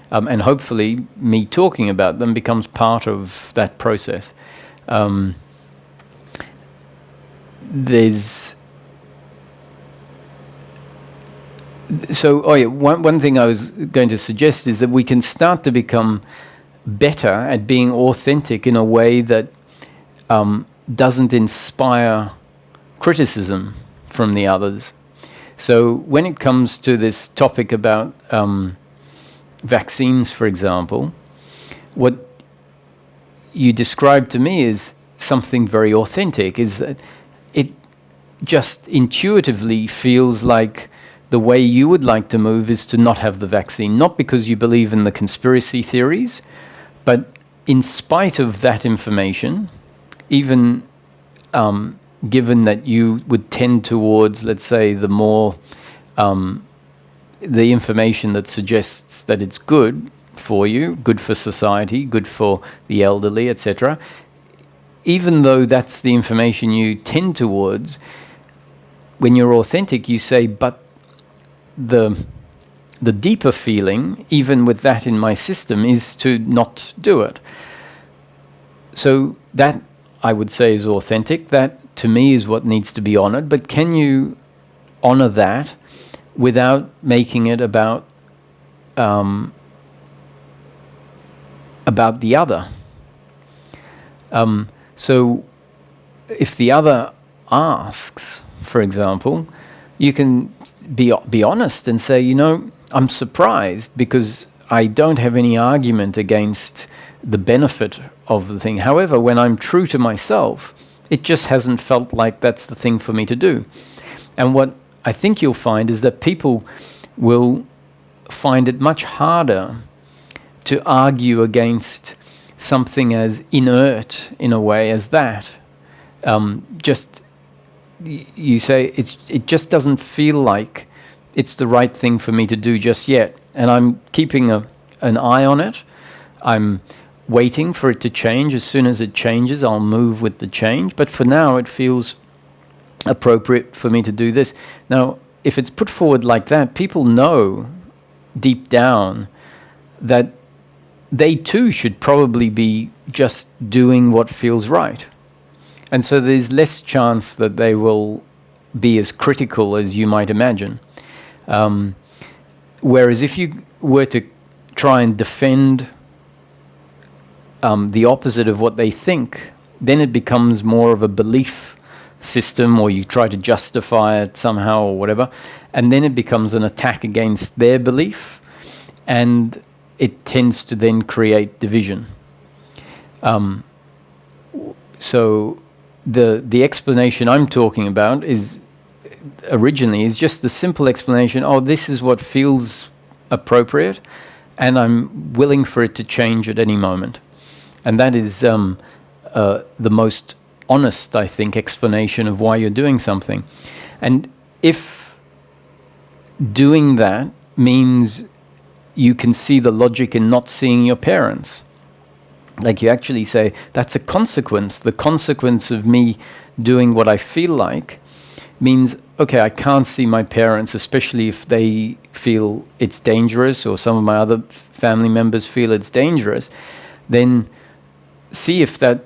And hopefully me talking about them becomes part of that process. So, one thing I was going to suggest is that we can start to become better at being authentic in a way that doesn't inspire criticism from the others. So when it comes to this topic about vaccines, for example, what you described to me is something very authentic, is that it just intuitively feels like the way you would like to move is to not have the vaccine, not because you believe in the conspiracy theories, but in spite of that information, even given that you would tend towards, let's say, the more the information that suggests that it's good for you, good for society, good for the elderly, etc. Even though that's the information you tend towards, when you're authentic, you say, but the deeper feeling, even with that in my system, is to not do it. So that, I would say, is authentic. That, to me, is what needs to be honored. But can you honor that without making it about the other? So if the other asks, for example, you can be honest and say, I'm surprised because I don't have any argument against the benefit of the thing. However, when I'm true to myself, it just hasn't felt like that's the thing for me to do. And what I think you'll find is that people will find it much harder to argue against something as inert, in a way, as that. You say, it just doesn't feel like it's the right thing for me to do just yet. And I'm keeping an eye on it. I'm waiting for it to change. As soon as it changes, I'll move with the change. But for now, it feels appropriate for me to do this. Now, if it's put forward like that, people know deep down that they too should probably be just doing what feels right. And so there's less chance that they will be as critical as you might imagine. Whereas if you were to try and defend the opposite of what they think, then it becomes more of a belief system, or you try to justify it somehow or whatever, and then it becomes an attack against their belief, and it tends to then create division. So the explanation I'm talking about is just the simple explanation, this is what feels appropriate, and I'm willing for it to change at any moment. And that is the most honest, I think, explanation of why you're doing something. And if doing that means you can see the logic in not seeing your parents, like you actually say, that's a consequence. The consequence of me doing what I feel like means, okay, I can't see my parents, especially if they feel it's dangerous, or some of my other family members feel it's dangerous. Then see if that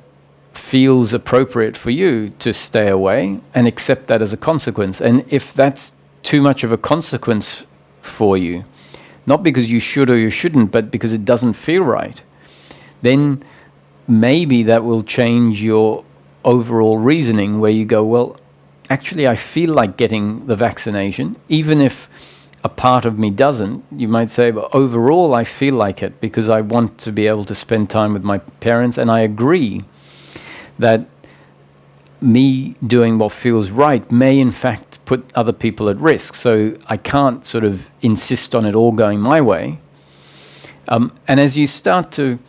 feels appropriate for you to stay away, and accept that as a consequence. And if that's too much of a consequence for you, not because you should or you shouldn't, but because it doesn't feel right, then maybe that will change your overall reasoning, where you go, well, actually I feel like getting the vaccination, even if a part of me doesn't. You might say, but overall I feel like it because I want to be able to spend time with my parents, and I agree that me doing what feels right may in fact put other people at risk. So I can't sort of insist on it all going my way. And as you start to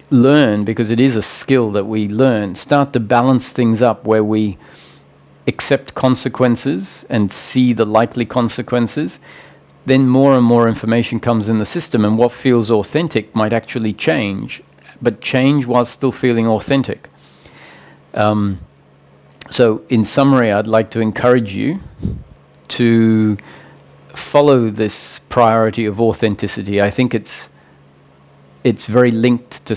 learn, because it is a skill that we learn, start to balance things up where we accept consequences and see the likely consequences, then more and more information comes in the system, and what feels authentic might actually change, but change while still feeling authentic. So in summary, I'd like to encourage you to follow this priority of authenticity. I think it's very linked to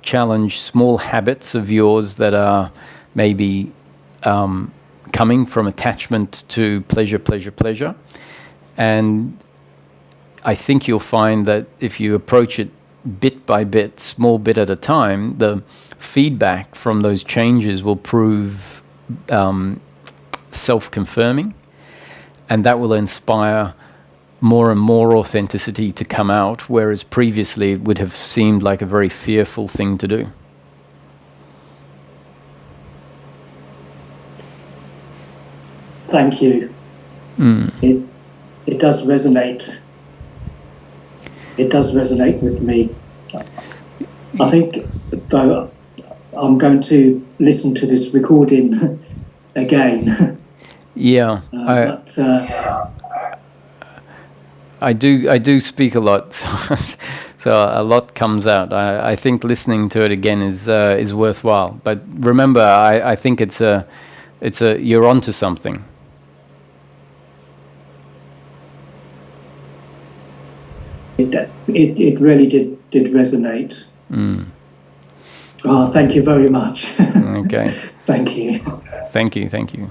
challenge small habits of yours that are maybe coming from attachment to pleasure, pleasure, pleasure. And I think you'll find that if you approach it bit by bit, small bit at a time, the feedback from those changes will prove self-confirming, and that will inspire more and more authenticity to come out, whereas previously it would have seemed like a very fearful thing to do. Thank you. It does resonate. It does resonate with me. I think, though, I'm going to listen to this recording again. Yeah, I do speak a lot, so a lot comes out. I think listening to it again is worthwhile. But remember, I think it's a you're onto something. It really did resonate. Oh, thank you very much. Okay. Thank you. Thank you.